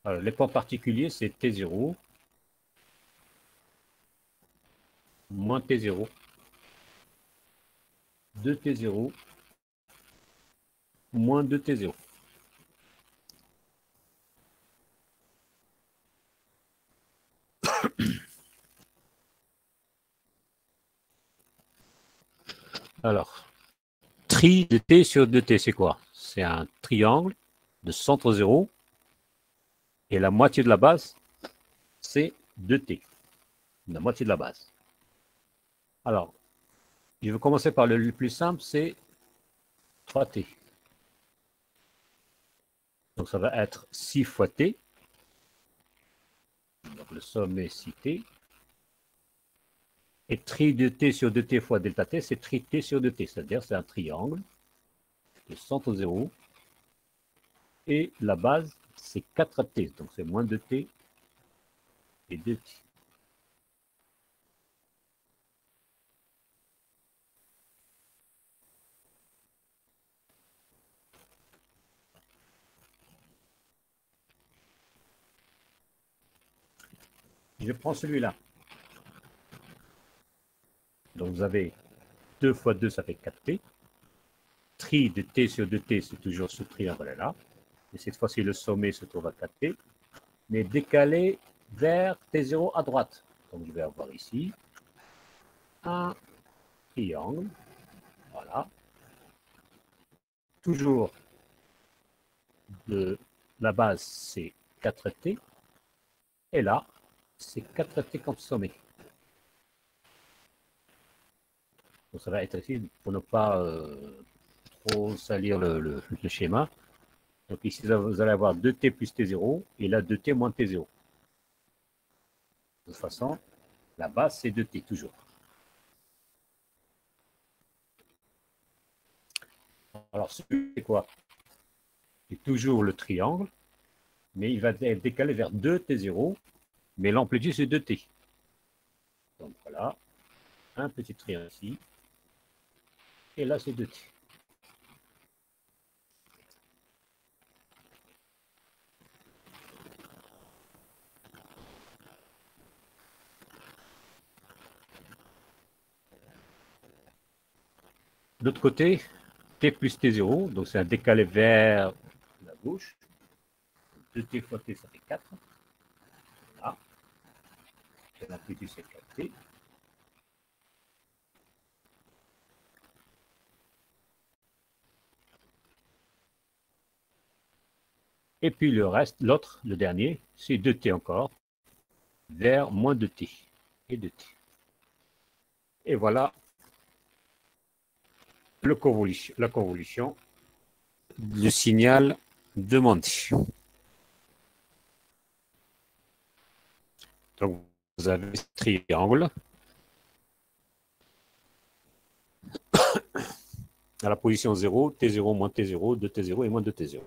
Alors, les points particuliers, c'est T0 moins T0, 2T0 moins 2T0. Alors, tri de T sur 2T, c'est quoi? C'est un triangle de centre 0 et la moitié de la base, c'est 2T. La moitié de la base. Alors, je vais commencer par le plus simple, c'est 3T. Donc, ça va être 6 fois T. Donc, le sommet 6T. Et tri de T sur 2T fois delta T, c'est tri T sur 2T. C'est-à-dire, c'est un triangle de centre 0. Et la base, c'est 4T. Donc, c'est moins 2T et 2T. Je prends celui-là. Donc, vous avez 2 fois 2, ça fait 4T. Tri de T sur 2T, c'est toujours ce triangle-là. Et cette fois-ci, le sommet se trouve à 4T, mais décalé vers T0 à droite. Donc, je vais avoir ici un triangle. Voilà. Toujours la base, c'est 4t. Et là, c'est 4t consommé. Donc, ça va être ici pour ne pas trop salir le schéma. Donc ici, vous allez avoir 2t plus t0 et là 2t moins t0. De toute façon, la base, c'est 2t toujours. Alors, c'est quoi? C'est toujours le triangle, mais il va être décalé vers 2t0, mais l'amplitude, c'est 2t. Donc voilà, un petit triangle ici, et là, c'est 2t. De l'autre côté, t plus t0, donc c'est un décalé vers la gauche. 2t fois t, ça fait 4. Là, l'amplitude, c'est 4t. Et puis le reste, l'autre, le dernier, c'est 2t encore, vers moins 2t et 2t. Et voilà la convolution du signal demandé. Donc, vous avez ce triangle à la position 0, T0 moins T0, 2T0 et moins 2T0.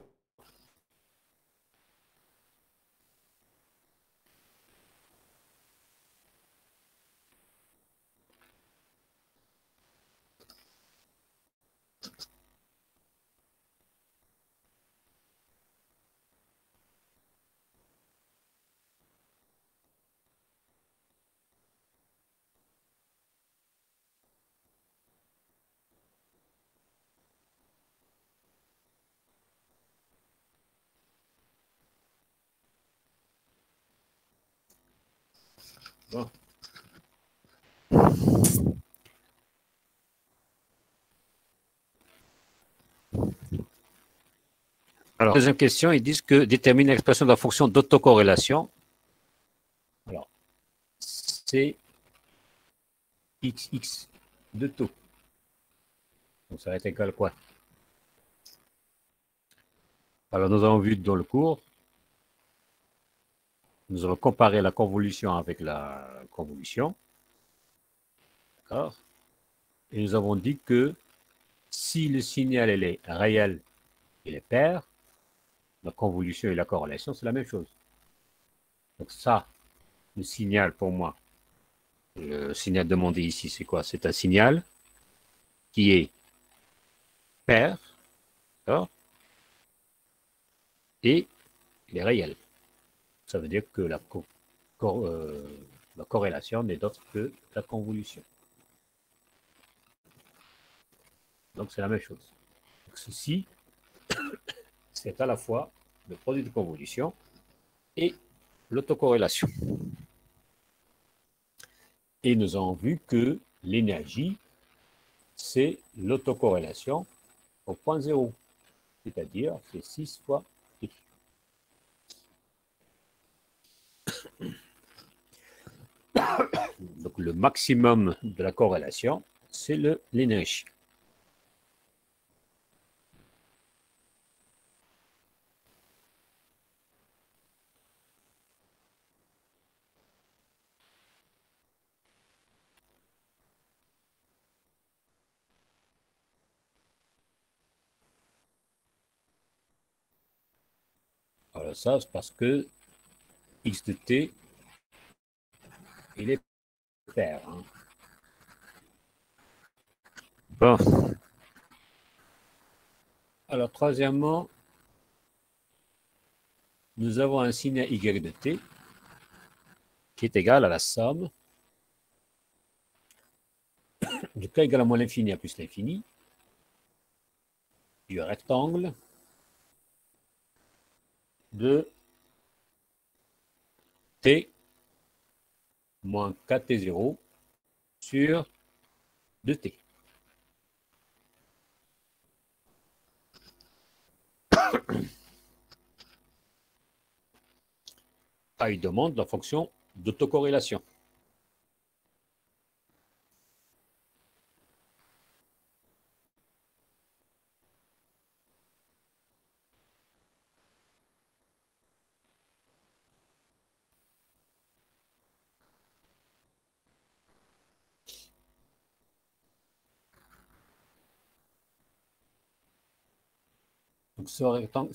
Bon. Alors, deuxième question, ils disent que détermine l'expression de la fonction d'autocorrélation. Alors, c'est xx de taux. Donc, ça va être égal à quoi? Alors, nous avons vu dans le cours, nous allons comparer la convolution avec la convolution. D'accord? Et nous avons dit que si le signal est réel et les paires, la convolution et la corrélation, c'est la même chose. Donc ça, le signal pour moi, le signal demandé ici, c'est quoi? C'est un signal qui est pair, d'accord? Et il est réel. Ça veut dire que la corrélation n'est d'autre que la convolution. Donc c'est la même chose. Donc, ceci, c'est à la fois le produit de convolution et l'autocorrélation. Et nous avons vu que l'énergie, c'est l'autocorrélation au point zéro. C'est-à-dire, c'est 6 fois T. Donc le maximum de la corrélation, c'est l'énergie. Alors ça, c'est parce que x de t, il est pair. Hein. Bon. Alors troisièmement, nous avons un signe y de t qui est égal à la somme de k égale à moins l'infini à plus l'infini du rectangle de t moins kt0 sur 2t. il demande la fonction d'autocorrélation. Donc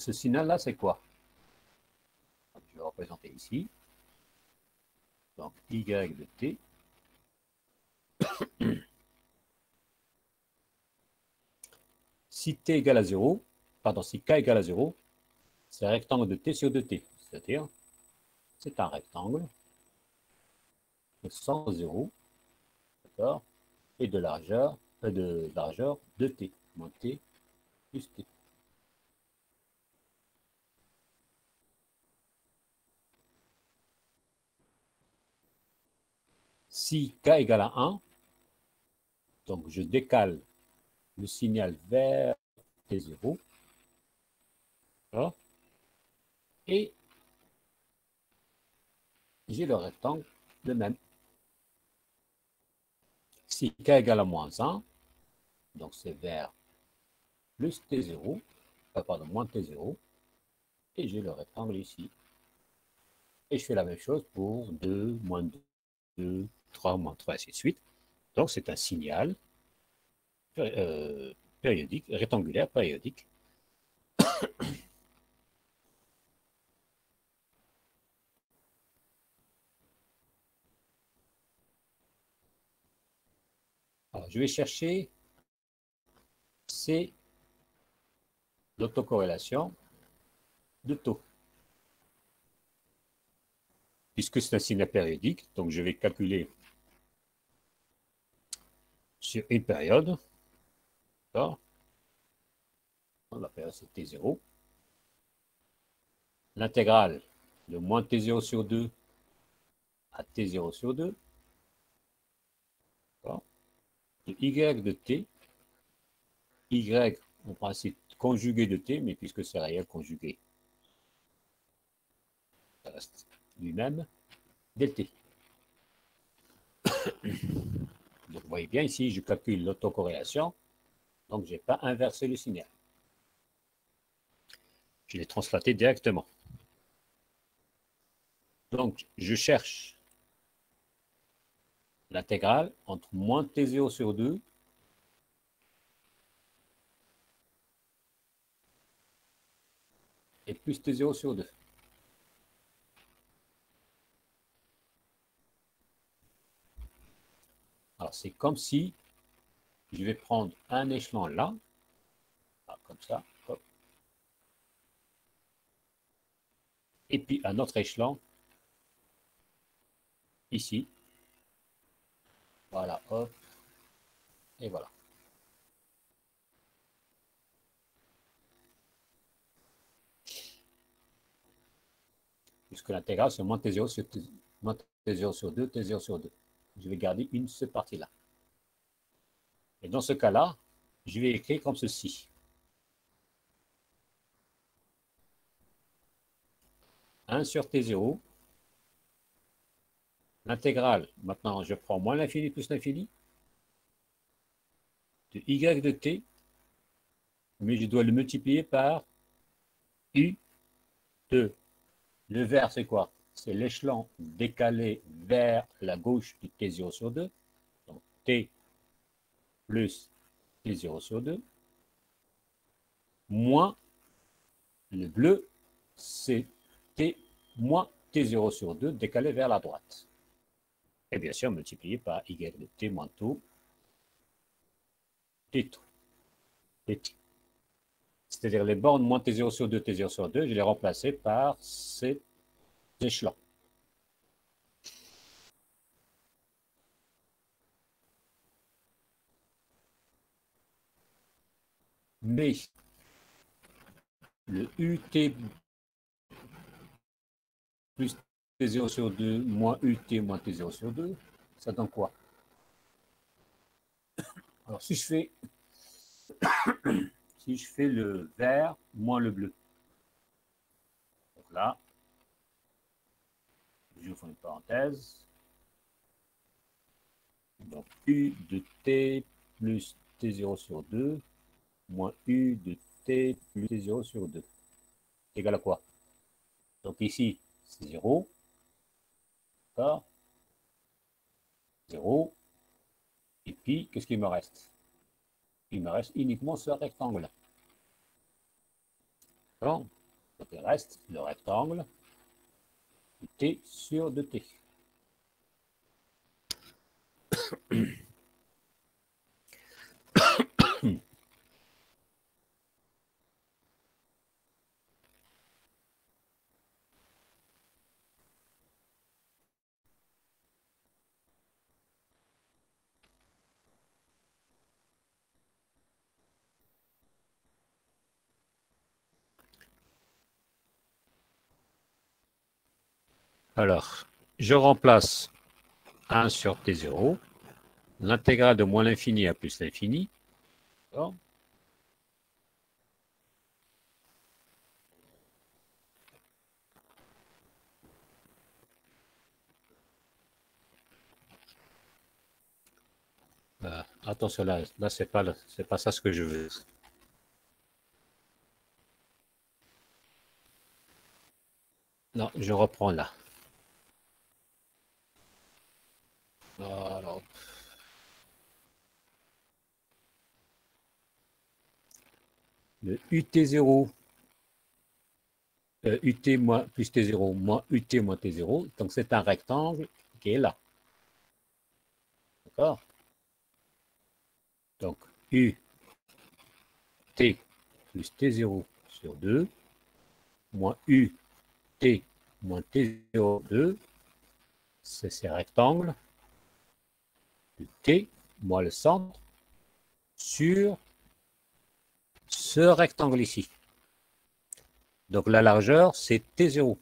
ce signal-là, c'est quoi? Je vais représenter ici. Donc y de t. Si t égale à 0, pardon, si k égale à 0, c'est un rectangle de t sur 2t. C'est-à-dire, c'est un rectangle sans 0, d'accord, et de largeur 2t, moins t plus t. Si k égale à 1, donc je décale le signal vers t0, et j'ai le rectangle de même. Si k égale à moins 1, donc c'est vers plus t0, pardon, moins t0, et j'ai le rectangle ici. Et je fais la même chose pour 2, moins 2, 3, moins 3, ainsi de suite. Donc c'est un signal périodique, rectangulaire périodique. Alors, je vais chercher C l'autocorrélation de taux. Puisque c'est un signal périodique, donc je vais calculer sur une période. La période c'est T0. L'intégrale de moins T0 sur 2 à T0 sur 2. De Y de T. Y, en principe, conjugué de T, mais puisque c'est réel conjugué, ça reste lui-même, dt. Donc vous voyez bien ici, je calcule l'autocorrélation, donc je n'ai pas inversé le signal. Je l'ai translaté directement. Donc je cherche l'intégrale entre moins t0 sur 2 et plus t0 sur 2. Alors c'est comme si je vais prendre un échelon là, comme ça, hop, et puis un autre échelon ici. Voilà, hop, et voilà. Puisque l'intégrale, c'est moins t0 sur, moins t0 sur 2, t0 sur 2. Je vais garder une seule partie-là. Et dans ce cas-là, je vais écrire comme ceci. 1 sur t0. L'intégrale, maintenant, je prends moins l'infini plus l'infini, de y de t, mais je dois le multiplier par u de. Le vert, c'est quoi? C'est l'échelon décalé vers la gauche du t0 sur 2. Donc t plus t0 sur 2, moins le bleu, c'est t moins t0 sur 2 décalé vers la droite. Et bien sûr, multiplié par y de t moins tout, t tout. C'est-à-dire les bornes moins t0 sur 2, t0 sur 2, je les remplacer par ces échelons. Mais le ut plus t0 sur 2 moins ut moins t0 sur 2, ça donne quoi? Alors si je fais le vert moins le bleu, donc là, j'ouvre une parenthèse. Donc, U de t plus t0 sur 2 moins U de t plus t0 sur 2 égale à quoi? Donc ici, c'est 0. D'accord? 0. Et puis, qu'est-ce qu'il me reste? Il me reste uniquement ce rectangle. D'accord? Donc il reste le rectangle de t sur 2t. Alors, je remplace 1 sur t0, l'intégrale de moins l'infini à plus l'infini. D'accord? Attention, là c'est pas ça ce que je veux. Non, je reprends là. Alors, le UT0, UT moins plus T0 moins UT moins T0, donc c'est un rectangle qui est là. D'accord? Donc, UT plus T0 sur 2 moins UT moins T0 2, c'est ces rectangles de T, moins le centre, sur ce rectangle ici. Donc la largeur, c'est T0.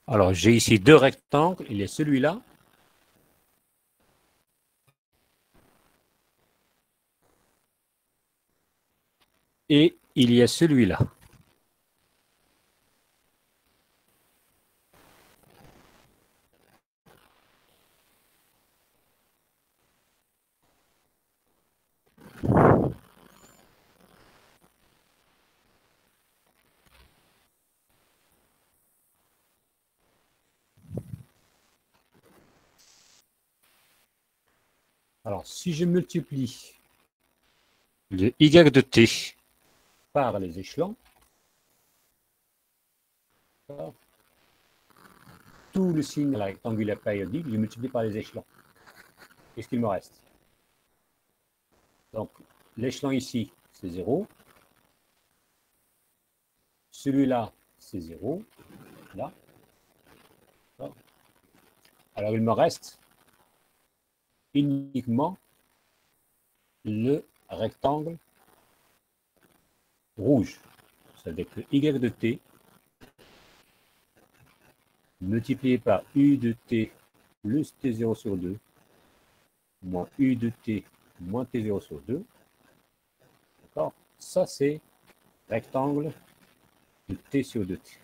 Alors j'ai ici deux rectangles, il y a celui-là. Et il y a celui-là. Alors, si je multiplie le y de t par les échelons, tout le signe rectangulaire périodique, je multiplie par les échelons. Qu'est-ce qu'il me reste? Donc, l'échelon ici, c'est 0. Celui-là, c'est 0. Là. Alors, il me reste uniquement le rectangle rouge. C'est-à-dire que y de t multiplié par u de t plus t0 sur 2 moins u de t moins t0 sur 2. D'accord? Ça, c'est rectangle de t sur 2t.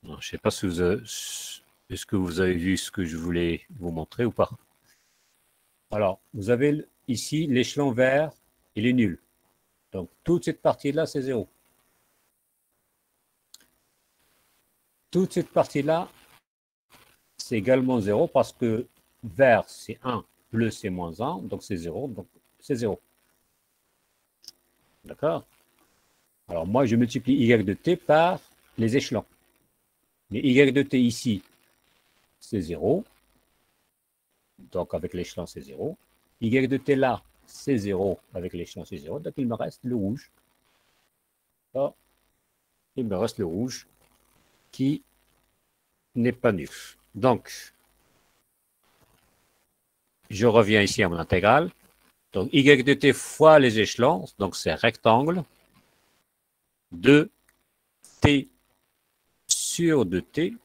Je ne sais pas si vous avez, est-ce que vous avez vu ce que je voulais vous montrer ou pas. Alors, vous avez ici l'échelon vert, il est nul. Donc, toute cette partie-là, c'est 0. Toute cette partie-là, c'est également 0 parce que vert, c'est 1, bleu, c'est moins 1, donc c'est 0, donc c'est 0. D'accord? Alors, moi, je multiplie y de t par les échelons. Mais y de t ici, c'est 0. Donc, avec l'échelon, c'est 0. Y de t là, c'est 0. Avec l'échelon, c'est 0. Donc, il me reste le rouge. Alors, il me reste le rouge qui n'est pas nul. Donc, je reviens ici à mon intégrale. Donc, y de t fois les échelons, donc c'est rectangle de t sur de t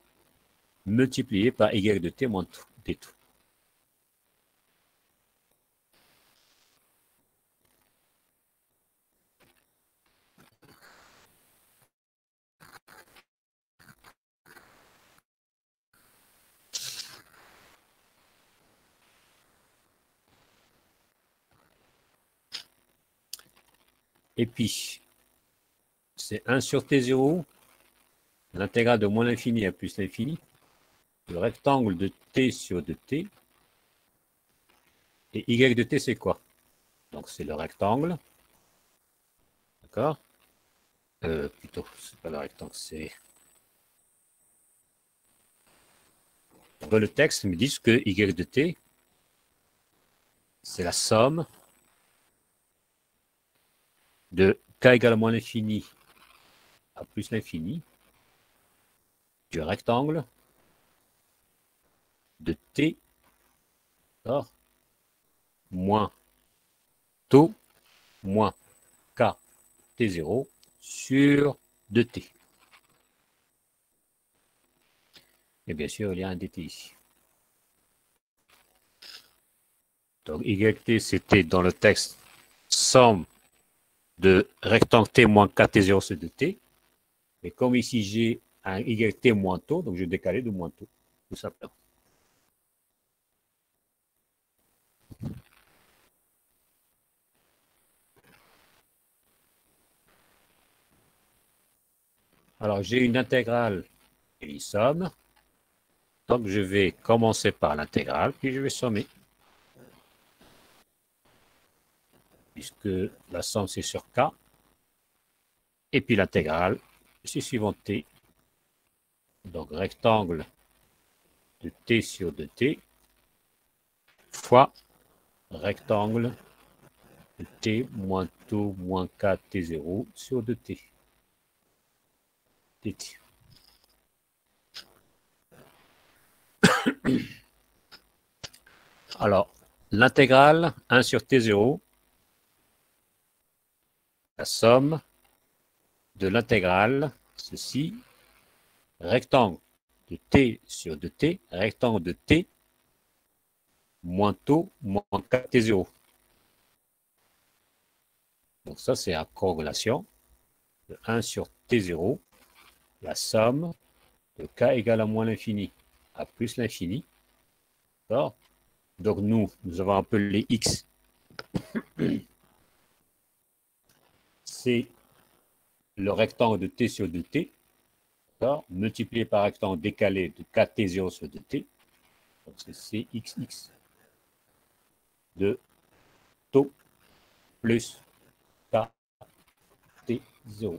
multiplié par y de t moins t tout. Et puis, c'est 1 sur t0, l'intégrale de moins l'infini à plus l'infini, le rectangle de t sur de t, et y de t, c'est quoi? Donc, c'est le rectangle, d'accord? Plutôt, c'est pas le rectangle, c'est... Dans le texte, ils me disent que y de t, c'est la somme de k égale à moins l'infini à plus l'infini du rectangle de t, moins taux moins k t0 sur 2t. Et bien sûr, il y a un dt ici. Donc, YT, c'était dans le texte somme de rectangle t moins k t0 sur 2t. Et comme ici, j'ai un YT moins taux, donc je décalais de moins taux, tout simplement. Alors, j'ai une intégrale et une somme. Donc, je vais commencer par l'intégrale, puis je vais sommer. Puisque la somme, c'est sur k. Et puis l'intégrale, c'est suivant t. Donc, rectangle de t sur 2t fois rectangle de t moins taux moins k t0 sur 2t. dt. Alors, l'intégrale 1 sur t0, la somme de l'intégrale, ceci, rectangle de t sur 2t, rectangle de t, moins taux, moins k t0. Donc ça, c'est la corrélation de 1 sur t0, la somme de k égale à moins l'infini à plus l'infini. D'accord? Donc nous avons appelé x. C'est le rectangle de t sur 2t, multiplié par rectangle décalé de kt0 sur 2t. Donc c'est cxx de taux plus kt0.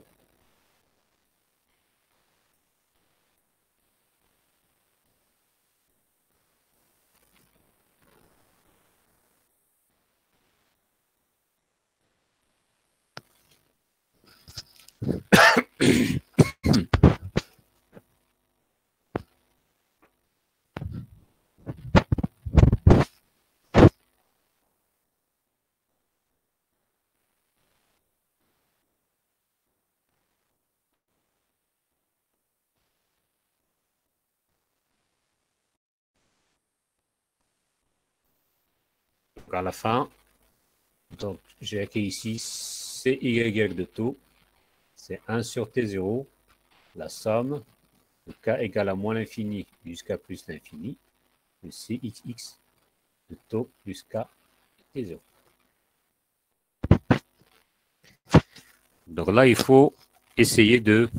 Donc à la fin, donc j'ai écrit ici CY de taux, c'est 1 sur T0, la somme de K égale à moins l'infini jusqu'à plus l'infini, de CXX de taux plus K T0. Donc là, il faut essayer de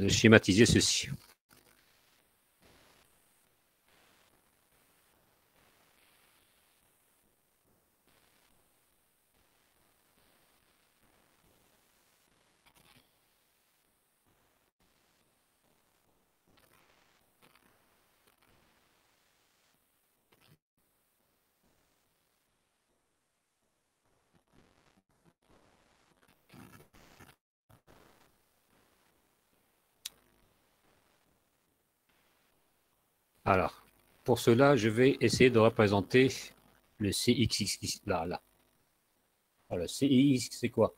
schématiser ceci. Alors, pour cela, je vais essayer de représenter le CXX, là, là. Alors, le CX, c'est quoi?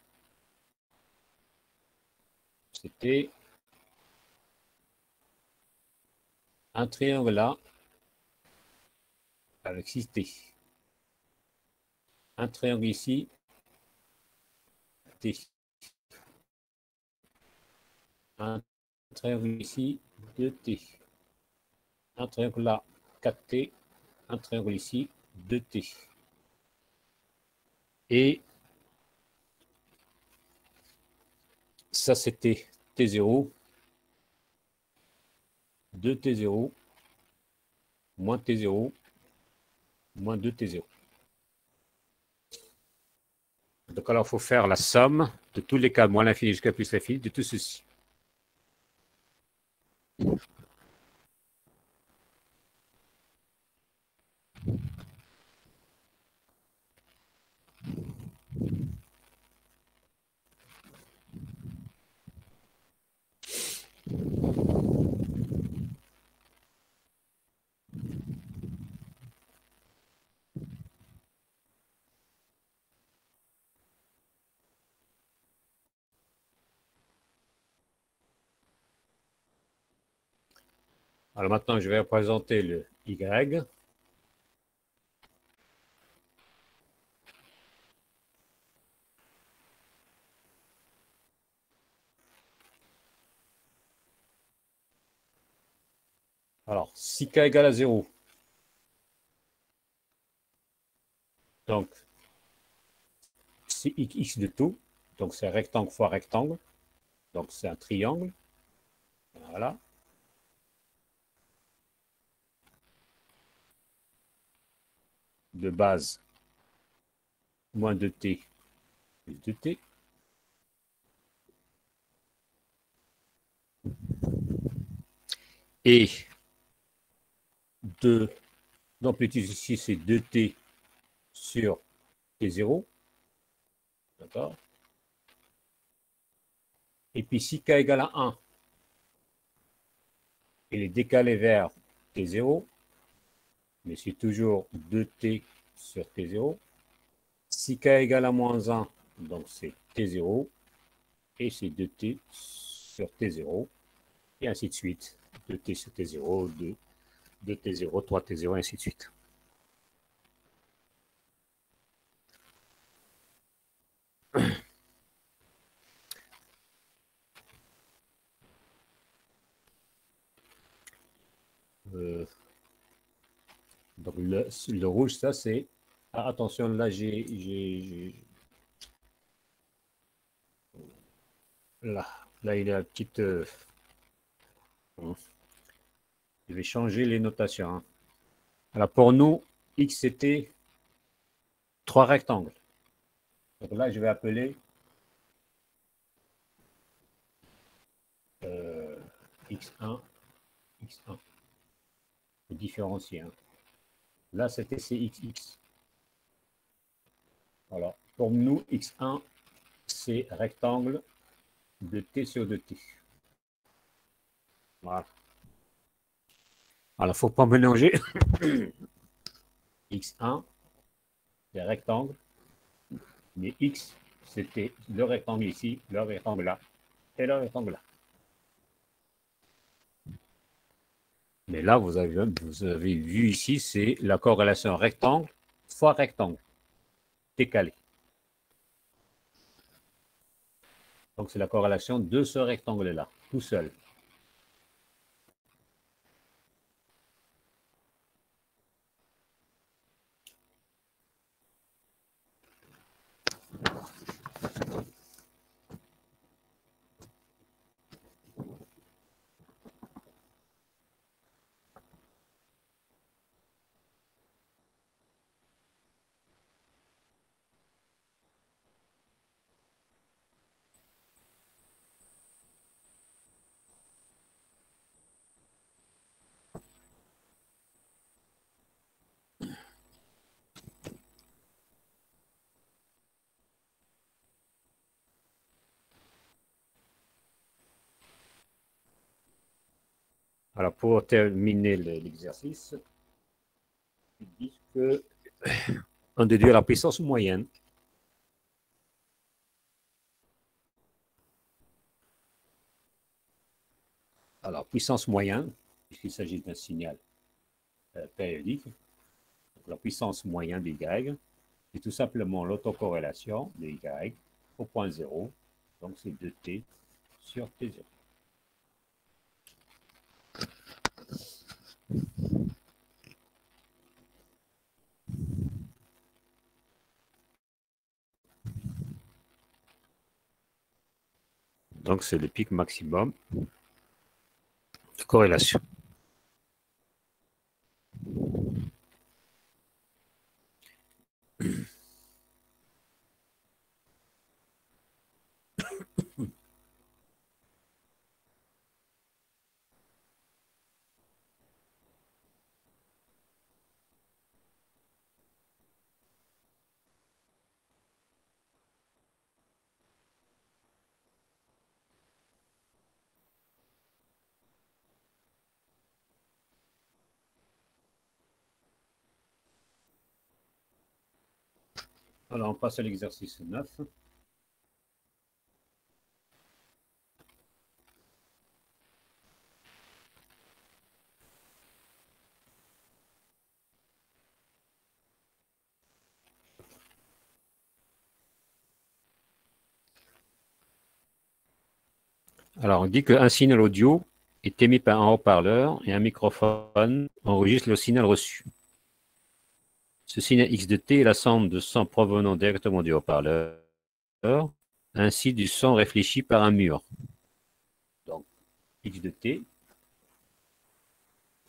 C'était un triangle là, avec 6T. Un triangle ici, T. Un triangle ici, 2T. Un triangle là, 4T. Un triangle ici, 2T. Et ça, c'était T0, 2T0, moins T0, moins 2T0. Donc, alors, il faut faire la somme de tous les cas, moins l'infini jusqu'à plus l'infini, de tout ceci. Alors maintenant, je vais représenter le Y. Alors, si K égale à 0, donc c'est X de tout, donc c'est rectangle fois rectangle, donc c'est un triangle. Voilà. De base, moins 2T plus 2T. Et de d'amplitude ici, c'est 2T sur T0. D'accord. Et puis si K égale à 1, il est décalé vers T0, mais c'est toujours 2T sur T0. Si K égale à moins 1, donc c'est T0, et c'est 2T sur T0, et ainsi de suite. 2T sur T0, 2T0, 3T0, et ainsi de suite. Donc le rouge, ça c'est... Ah, attention, là là, il y a une petite... je vais changer les notations. Hein. Alors pour nous, X c'était 3 rectangles. Donc là, je vais appeler X1, X1. Je vais différencier. Hein. Là, c'était CXX. Voilà. Pour nous, X1, c'est rectangle de T sur 2T. Voilà. Alors, il ne faut pas mélanger. X1, c'est rectangle. Mais X, c'était le rectangle ici, le rectangle là, et le rectangle là. Mais là, vous avez vu ici, c'est la corrélation rectangle fois rectangle, décalé. Donc, c'est la corrélation de ce rectangle-là, tout seul. Alors, pour terminer l'exercice, ils disent que on déduit la puissance moyenne. Alors, puissance moyenne, puisqu'il s'agit d'un signal périodique, donc la puissance moyenne d'y, c'est tout simplement l'autocorrélation de y au point 0, donc c'est 2t sur t0. Donc c'est le pic maximum de corrélation. Alors on passe à l'exercice 9. Alors, on dit qu'un signal audio est émis par un haut-parleur et un microphone enregistre le signal reçu. Ce signal X de T est la somme de son provenant directement du haut-parleur, ainsi du son réfléchi par un mur. Donc, X de T,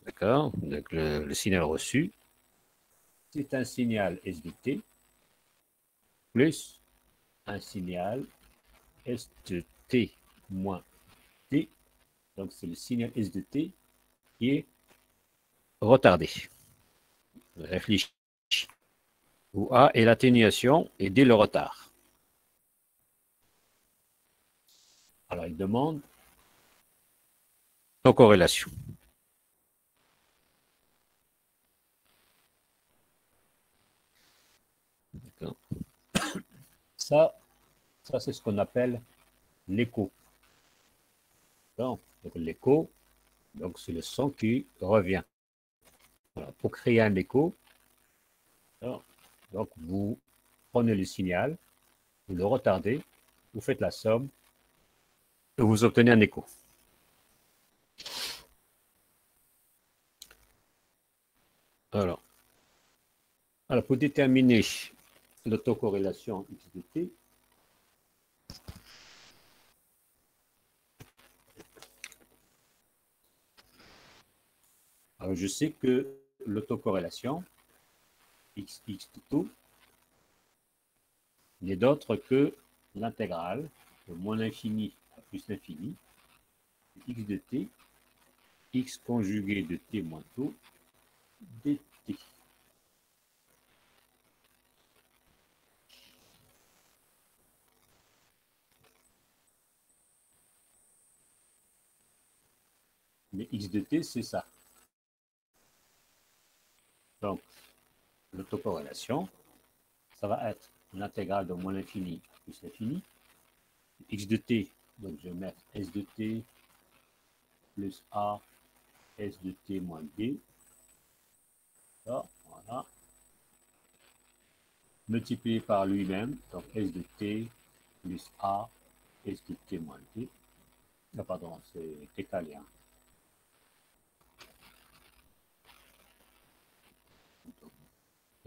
d'accord, donc le signal reçu, c'est un signal S de T plus un signal S de T moins T. Donc, c'est le signal S de T qui est retardé, réfléchi. Où A est l'atténuation et D le retard. Alors, il demande nos corrélations. Ça c'est ce qu'on appelle l'écho. Donc, l'écho, c'est le son qui revient. Voilà. Pour créer un écho, donc vous prenez le signal, vous le retardez, vous faites la somme, et vous obtenez un écho. Alors pour déterminer l'autocorrélation X de T, alors je sais que l'autocorrélation X de tout n'est d'autre que l'intégrale de moins l'infini à plus l'infini, X de T, X conjugué de T moins tout, dt. Mais X de T, c'est ça. Donc, l'autocorrélation, ça va être l'intégrale de moins l'infini à plus l'infini. X de T, donc je vais mettre S de T plus A, S de T moins D. Là, voilà. Multiplié par lui-même, donc S de T plus A, S de T moins D. Ah, pardon, c'est décalé. Hein.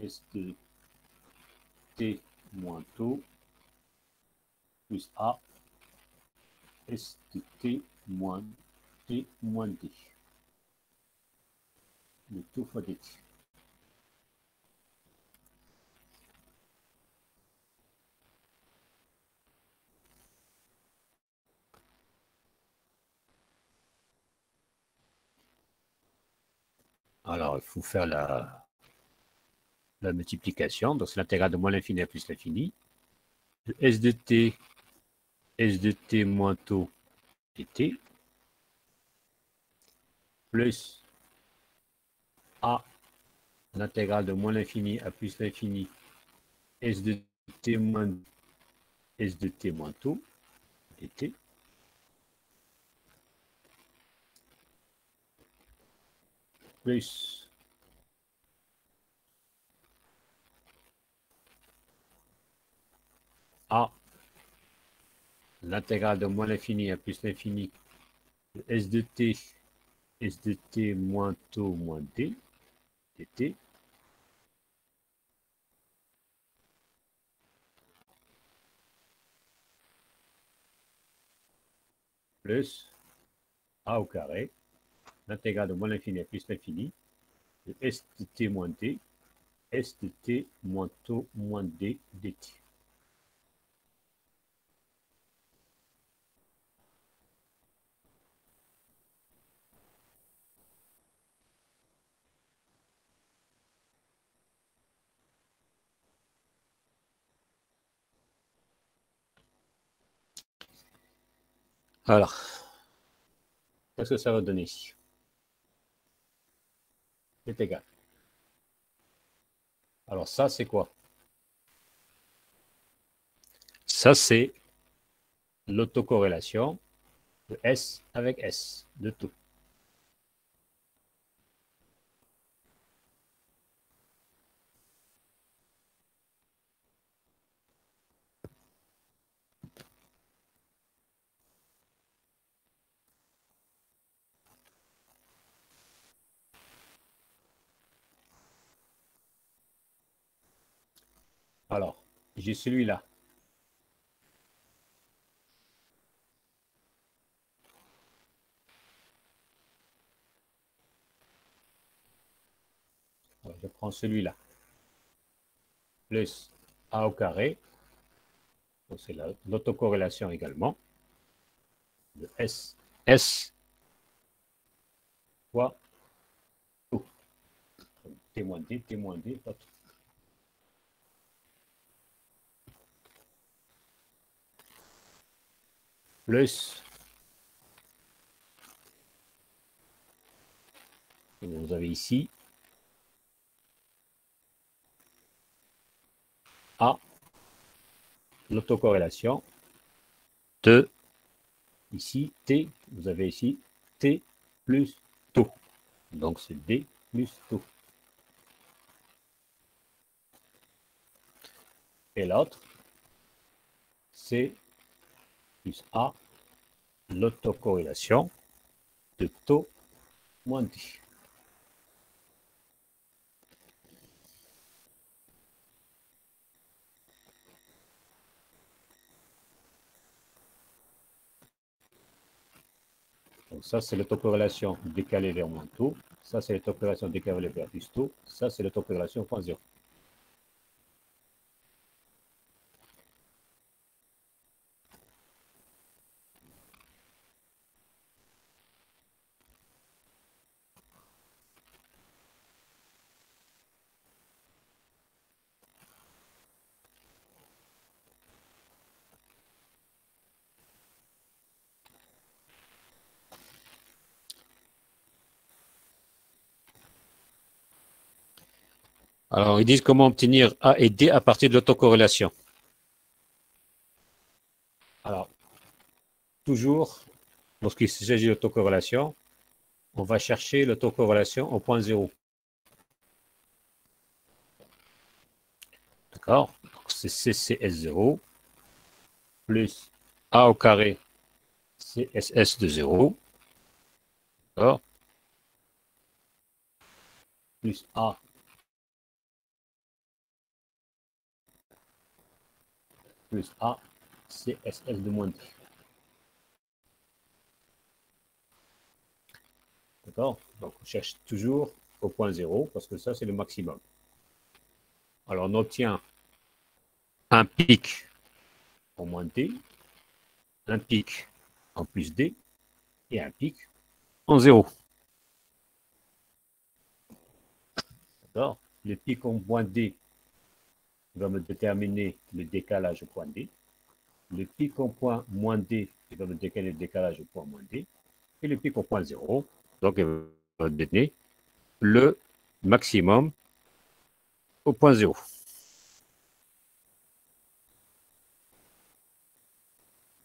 S de T moins taux plus A, S de T moins D. Le tout fois dt. Alors, il faut faire la multiplication. Donc, c'est l'intégrale de moins l'infini à plus l'infini. S de T moins taux dt plus A, l'intégrale de moins l'infini à plus l'infini S de t moins S de t moins taux dt plus A, l'intégrale de moins l'infini à plus l'infini, S de t moins taux moins d, dt, plus A au carré, l'intégrale de moins l'infini à plus l'infini, de S de t moins d, S de t moins taux moins d, dt. Alors, qu'est-ce que ça va donner ici? C'est égal. Alors ça, c'est quoi? Ça, c'est l'autocorrélation de S avec S, de tout. Alors, j'ai celui-là. Je prends celui-là. Plus A au carré. C'est l'autocorrélation également. De S. S fois tout. T moins D, T moins D, pas tout. Plus. Vous avez ici A, l'autocorrélation de ici T, vous avez ici T plus taux. Donc c'est D plus taux. Et l'autre, c'est plus A, l'autocorrélation de taux moins D. Donc ça, c'est l'autocorrélation décalée vers moins taux. Ça, c'est l'autocorrélation décalée vers plus taux. Ça, c'est l'autocorrélation point 0. Alors, ils disent comment obtenir A et D à partir de l'autocorrélation. Alors, toujours, lorsqu'il s'agit d'autocorrélation, on va chercher l'autocorrélation au point 0. D'accord? C'est CCS0 plus A au carré CSS de 0. D'accord? Plus A plus A CSS de moins D. D'accord? Donc, on cherche toujours au point 0 parce que ça, c'est le maximum. Alors, on obtient un pic en moins D, un pic en plus D et un pic en 0. D'accord? Le pic en point D va me déterminer le décalage au point D. Le pic en point moins D va me décaler le décalage au point moins D. Et le pic au point 0, donc il va me donner le maximum au point 0.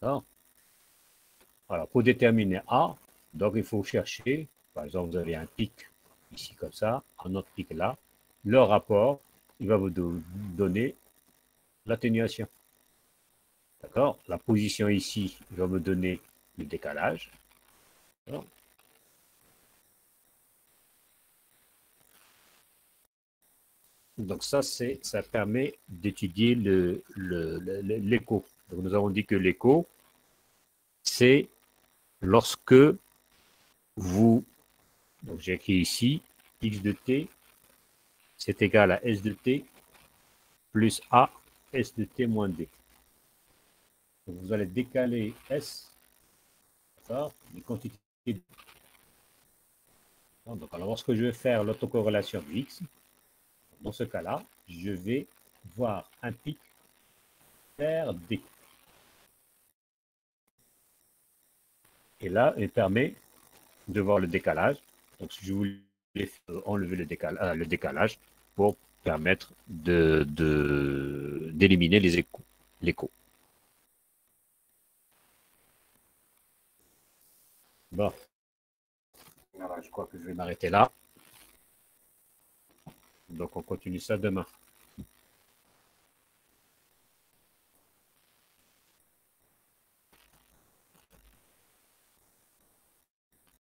D'accord. Alors, pour déterminer A, donc il faut chercher, par exemple, vous avez un pic ici comme ça, un autre pic là. Le rapport, il va vous donner l'atténuation. D'accord. La position ici, il va me donner le décalage. Donc ça permet d'étudier l'écho. Donc nous avons dit que l'écho, c'est lorsque vous, donc j'ai écrit ici, x de t, c'est égal à s de t plus a, s de t moins d. Donc vous allez décaler s, les quantités. Donc alors lorsque je vais faire l'autocorrélation de x, dans ce cas-là, je vais voir un pic vers d. Et là, il permet de voir le décalage. Donc, si je voulais enlever le décalage pour permettre d'éliminer les échos. L'écho. Bon. Alors, je crois que je vais m'arrêter là. Donc, on continue ça demain.